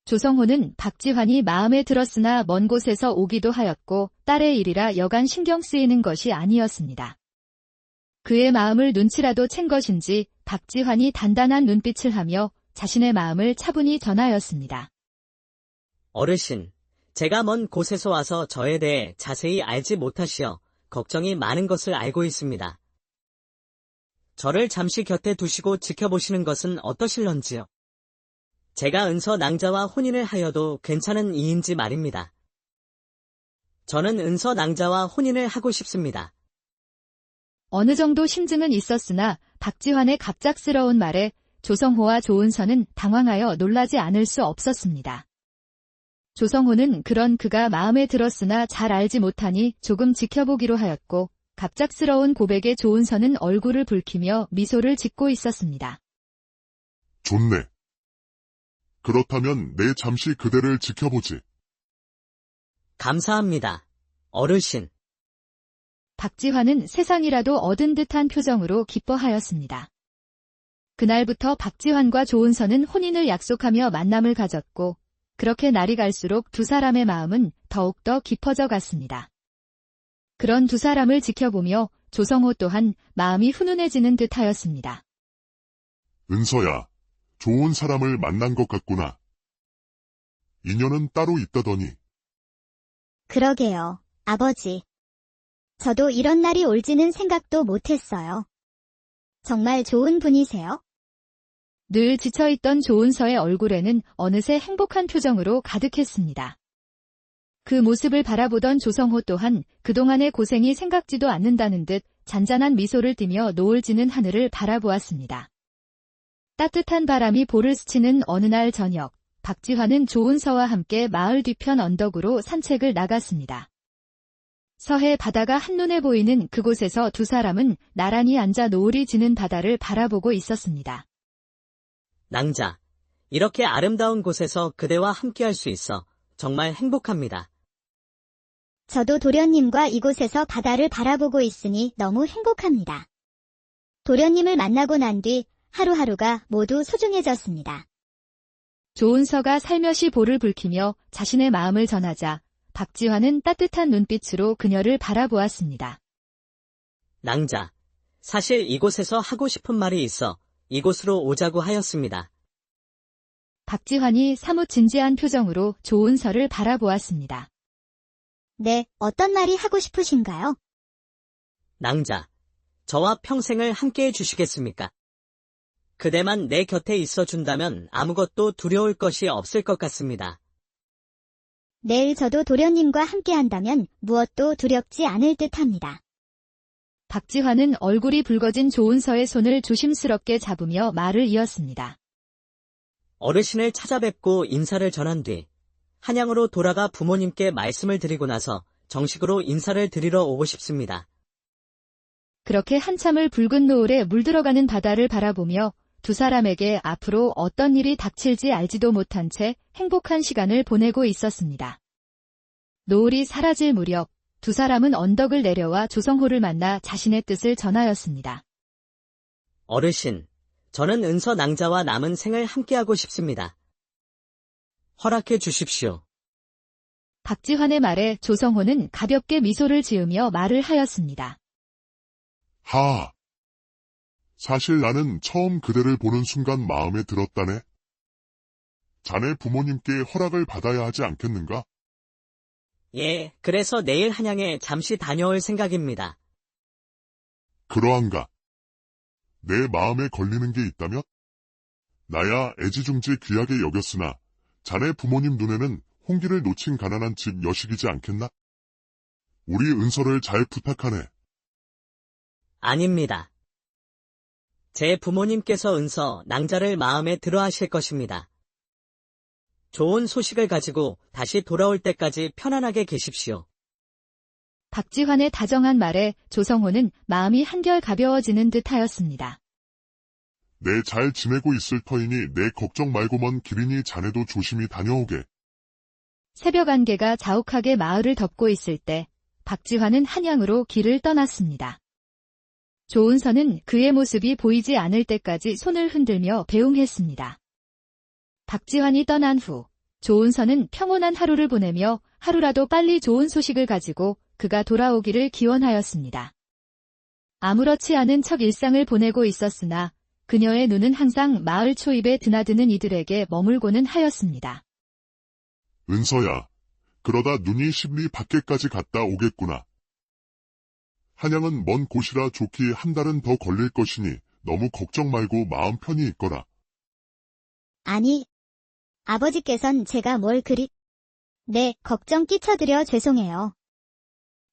[SPEAKER 1] 조성호는 박지환이 마음에 들었으나 먼 곳에서 오기도 하였고 딸의 일이라 여간 신경 쓰이는 것이 아니었습니다. 그의 마음을 눈치라도 챈 것인지 박지환이 단단한 눈빛을 하며 자신의 마음을 차분히 전하였습니다.
[SPEAKER 5] 어르신, 제가 먼 곳에서 와서 저에 대해 자세히 알지 못하시어 걱정이 많은 것을 알고 있습니다. 저를 잠시 곁에 두시고 지켜보시는 것은 어떠실런지요? 제가 은서 낭자와 혼인을 하여도 괜찮은 이인지 말입니다. 저는 은서 낭자와 혼인을 하고 싶습니다.
[SPEAKER 1] 어느 정도 심증은 있었으나 박지환의 갑작스러운 말에 조성호와 조은서는 당황하여 놀라지 않을 수 없었습니다. 조성호는 그런 그가 마음에 들었으나 잘 알지 못하니 조금 지켜보기로 하였고 갑작스러운 고백에 조은서는 얼굴을 붉히며 미소를 짓고 있었습니다.
[SPEAKER 2] 좋네. 그렇다면 내 잠시 그대를 지켜보지.
[SPEAKER 5] 감사합니다. 어르신.
[SPEAKER 1] 박지환은 세상이라도 얻은 듯한 표정으로 기뻐하였습니다. 그날부터 박지환과 조은서는 혼인을 약속하며 만남을 가졌고 그렇게 날이 갈수록 두 사람의 마음은 더욱더 깊어져 갔습니다. 그런 두 사람을 지켜보며 조성호 또한 마음이 훈훈해지는 듯하였습니다.
[SPEAKER 2] 은서야, 좋은 사람을 만난 것 같구나. 인연은 따로 있다더니.
[SPEAKER 3] 그러게요, 아버지. 저도 이런 날이 올지는 생각도 못했어요. 정말 좋은 분이세요?
[SPEAKER 1] 늘 지쳐있던 조은서의 얼굴에는 어느새 행복한 표정으로 가득했습니다. 그 모습을 바라보던 조성호 또한 그동안의 고생이 생각지도 않는다는 듯 잔잔한 미소를 띠며 노을 지는 하늘을 바라보았습니다. 따뜻한 바람이 볼을 스치는 어느 날 저녁, 박지환은 조은서와 함께 마을 뒤편 언덕으로 산책을 나갔습니다. 서해 바다가 한눈에 보이는 그곳에서 두 사람은 나란히 앉아 노을이 지는 바다를 바라보고 있었습니다.
[SPEAKER 5] 낭자, 이렇게 아름다운 곳에서 그대와 함께할 수 있어 정말 행복합니다.
[SPEAKER 3] 저도 도련님과 이곳에서 바다를 바라보고 있으니 너무 행복합니다. 도련님을 만나고 난 뒤 하루하루가 모두 소중해졌습니다.
[SPEAKER 1] 조은서가 살며시 볼을 붉히며 자신의 마음을 전하자 박지환은 따뜻한 눈빛으로 그녀를 바라보았습니다.
[SPEAKER 5] 낭자, 사실 이곳에서 하고 싶은 말이 있어 이곳으로 오자고 하였습니다.
[SPEAKER 1] 박지환이 사뭇 진지한 표정으로 조은서를 바라보았습니다.
[SPEAKER 3] 네, 어떤 말이 하고 싶으신가요?
[SPEAKER 5] 낭자, 저와 평생을 함께해 주시겠습니까? 그대만 내 곁에 있어 준다면 아무것도 두려울 것이 없을 것 같습니다.
[SPEAKER 3] 내일 저도 도련님과 함께한다면 무엇도 두렵지 않을 듯합니다.
[SPEAKER 1] 박지환은 얼굴이 붉어진 조은서의 손을 조심스럽게 잡으며 말을 이었습니다.
[SPEAKER 5] 어르신을 찾아뵙고 인사를 전한 뒤 한양으로 돌아가 부모님께 말씀을 드리고 나서 정식으로 인사를 드리러 오고 싶습니다.
[SPEAKER 1] 그렇게 한참을 붉은 노을에 물들어가는 바다를 바라보며 두 사람에게 앞으로 어떤 일이 닥칠지 알지도 못한 채 행복한 시간을 보내고 있었습니다. 노을이 사라질 무렵 두 사람은 언덕을 내려와 조성호를 만나 자신의 뜻을 전하였습니다.
[SPEAKER 5] 어르신, 저는 은서 낭자와 남은 생을 함께하고 싶습니다. 허락해 주십시오.
[SPEAKER 1] 박지환의 말에 조성호는 가볍게 미소를 지으며 말을 하였습니다.
[SPEAKER 2] 사실 나는 처음 그대를 보는 순간 마음에 들었다네. 자네 부모님께 허락을 받아야 하지 않겠는가?
[SPEAKER 5] 예, 그래서 내일 한양에 잠시 다녀올 생각입니다.
[SPEAKER 2] 그러한가? 내 마음에 걸리는 게 있다면? 나야 애지중지 귀하게 여겼으나 자네 부모님 눈에는 홍기를 놓친 가난한 집 여식이지 않겠나? 우리 은서를 잘 부탁하네.
[SPEAKER 5] 아닙니다. 제 부모님께서 은서 낭자를 마음에 들어 하실 것입니다. 좋은 소식을 가지고 다시 돌아올 때까지 편안하게 계십시오.
[SPEAKER 1] 박지환의 다정한 말에 조성호는 마음이 한결 가벼워지는 듯 하였습니다.
[SPEAKER 2] 내 잘 지내고 있을 터이니 내 걱정 말고 먼 길이니 자네도 조심히 다녀오게.
[SPEAKER 1] 새벽 안개가 자욱하게 마을을 덮고 있을 때 박지환은 한양으로 길을 떠났습니다. 조은서는 그의 모습이 보이지 않을 때까지 손을 흔들며 배웅했습니다. 박지환이 떠난 후 조은서는 평온한 하루를 보내며 하루라도 빨리 좋은 소식을 가지고 그가 돌아오기를 기원하였습니다. 아무렇지 않은 척 일상을 보내고 있었으나 그녀의 눈은 항상 마을 초입에 드나드는 이들에게 머물고는 하였습니다.
[SPEAKER 2] 은서야, 그러다 눈이 십리 밖에까지 갔다 오겠구나. 한양은 먼 곳이라 좋기 한 달은 더 걸릴 것이니 너무 걱정 말고 마음 편히 있거라.
[SPEAKER 3] 아니, 아버지께선 제가 뭘 그리... 네, 걱정 끼쳐드려 죄송해요.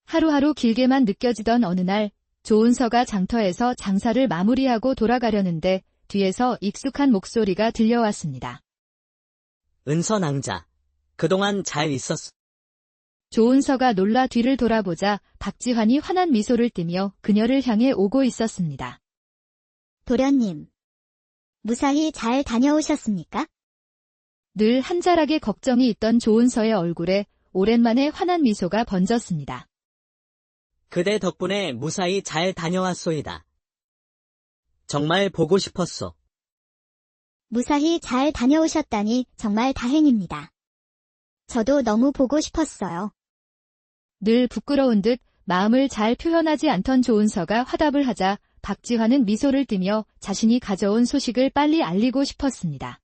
[SPEAKER 1] 하루하루 길게만 느껴지던 어느 날 조은서가 장터에서 장사를 마무리하고 돌아가려는데 뒤에서 익숙한 목소리가 들려왔습니다.
[SPEAKER 5] 은서 낭자, 그동안 잘 있었어.
[SPEAKER 1] 조은서가 놀라 뒤를 돌아보자 박지환이 환한 미소를 띠며 그녀를 향해 오고 있었습니다.
[SPEAKER 3] 도련님, 무사히 잘 다녀오셨습니까?
[SPEAKER 1] 늘 한 자락의 걱정이 있던 조은서의 얼굴에 오랜만에 환한 미소가 번졌습니다.
[SPEAKER 5] 그대 덕분에 무사히 잘 다녀왔소이다. 정말 보고 싶었소.
[SPEAKER 3] 무사히 잘 다녀오셨다니 정말 다행입니다. 저도 너무 보고 싶었어요.
[SPEAKER 1] 늘 부끄러운 듯 마음을 잘 표현하지 않던 조은서가 화답을 하자 박지환은 미소를 띠며 자신이 가져온 소식을 빨리 알리고 싶었습니다.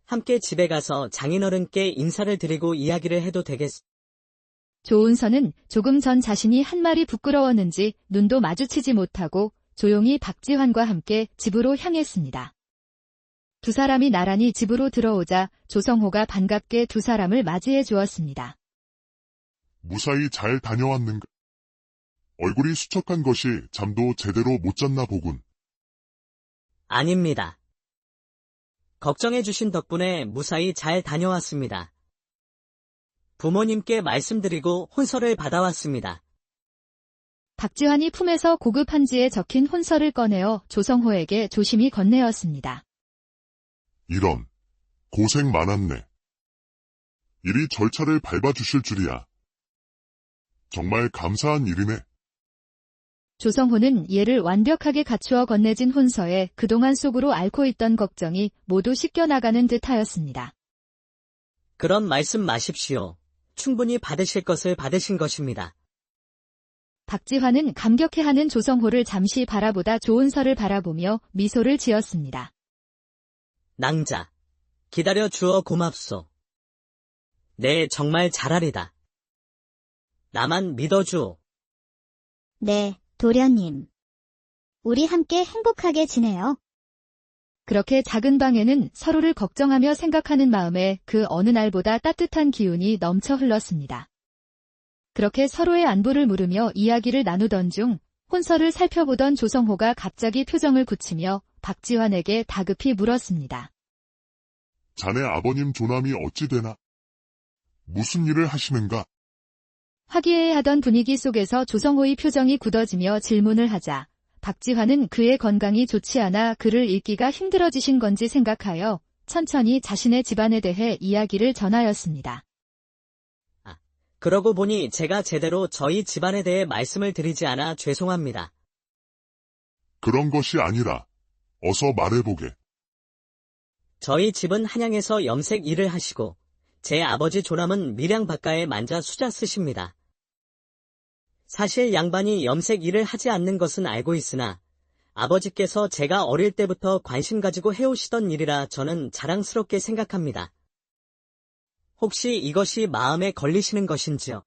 [SPEAKER 5] 함께 집에 가서 장인어른께 인사를 드리고 이야기를 해도 되겠소.
[SPEAKER 1] 조은서는 조금 전 자신이 한 말이 부끄러웠는지 눈도 마주치지 못하고 조용히 박지환과 함께 집으로 향했습니다. 두 사람이 나란히 집으로 들어오자 조성호가 반갑게 두 사람을 맞이해 주었습니다.
[SPEAKER 2] 무사히 잘 다녀왔는가? 얼굴이 수척한 것이 잠도 제대로 못 잤나 보군.
[SPEAKER 5] 아닙니다. 걱정해 주신 덕분에 무사히 잘 다녀왔습니다. 부모님께 말씀드리고 혼서를 받아왔습니다.
[SPEAKER 1] 박지환이 품에서 고급 한지에 적힌 혼서를 꺼내어 조성호에게 조심히 건네었습니다.
[SPEAKER 2] 이런, 고생 많았네. 이리 절차를 밟아주실 줄이야. 정말 감사한 일이네.
[SPEAKER 1] 조성호는 예를 완벽하게 갖추어 건네진 혼서에 그동안 속으로 앓고 있던 걱정이 모두 씻겨나가는 듯하였습니다.
[SPEAKER 5] 그런 말씀 마십시오. 충분히 받으실 것을 받으신 것입니다.
[SPEAKER 1] 박지환은 감격해하는 조성호를 잠시 바라보다 조은서를 바라보며 미소를 지었습니다.
[SPEAKER 5] 낭자, 기다려 주어 고맙소. 네, 정말 잘하리다. 나만 믿어주오.
[SPEAKER 3] 네, 도련님. 우리 함께 행복하게 지내요.
[SPEAKER 1] 그렇게 작은 방에는 서로를 걱정하며 생각하는 마음에 그 어느 날보다 따뜻한 기운이 넘쳐 흘렀습니다. 그렇게 서로의 안부를 물으며 이야기를 나누던 중 혼서를 살펴보던 조성호가 갑자기 표정을 굳히며 박지환에게 다급히 물었습니다.
[SPEAKER 2] 자네 아버님 조남이 어찌 되나? 무슨 일을 하시는가?
[SPEAKER 1] 화기애애하던 분위기 속에서 조성호의 표정이 굳어지며 질문을 하자 박지환은 그의 건강이 좋지 않아 글을 읽기가 힘들어지신 건지 생각하여 천천히 자신의 집안에 대해 이야기를 전하였습니다.
[SPEAKER 5] 그러고 보니 제가 제대로 저희 집안에 대해 말씀을 드리지 않아 죄송합니다.
[SPEAKER 2] 그런 것이 아니라 어서 말해보게.
[SPEAKER 5] 저희 집은 한양에서 염색 일을 하시고 제 아버지 조남은 밀양 바가에 만자 수자 쓰십니다. 사실 양반이 염색 일을 하지 않는 것은 알고 있으나 아버지께서 제가 어릴 때부터 관심 가지고 해오시던 일이라 저는 자랑스럽게 생각합니다. 혹시 이것이 마음에 걸리시는 것인지요?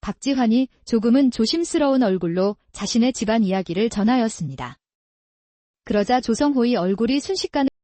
[SPEAKER 1] 박지환이 조금은 조심스러운 얼굴로 자신의 집안 이야기를 전하였습니다. 그러자 조성호의 얼굴이 순식간에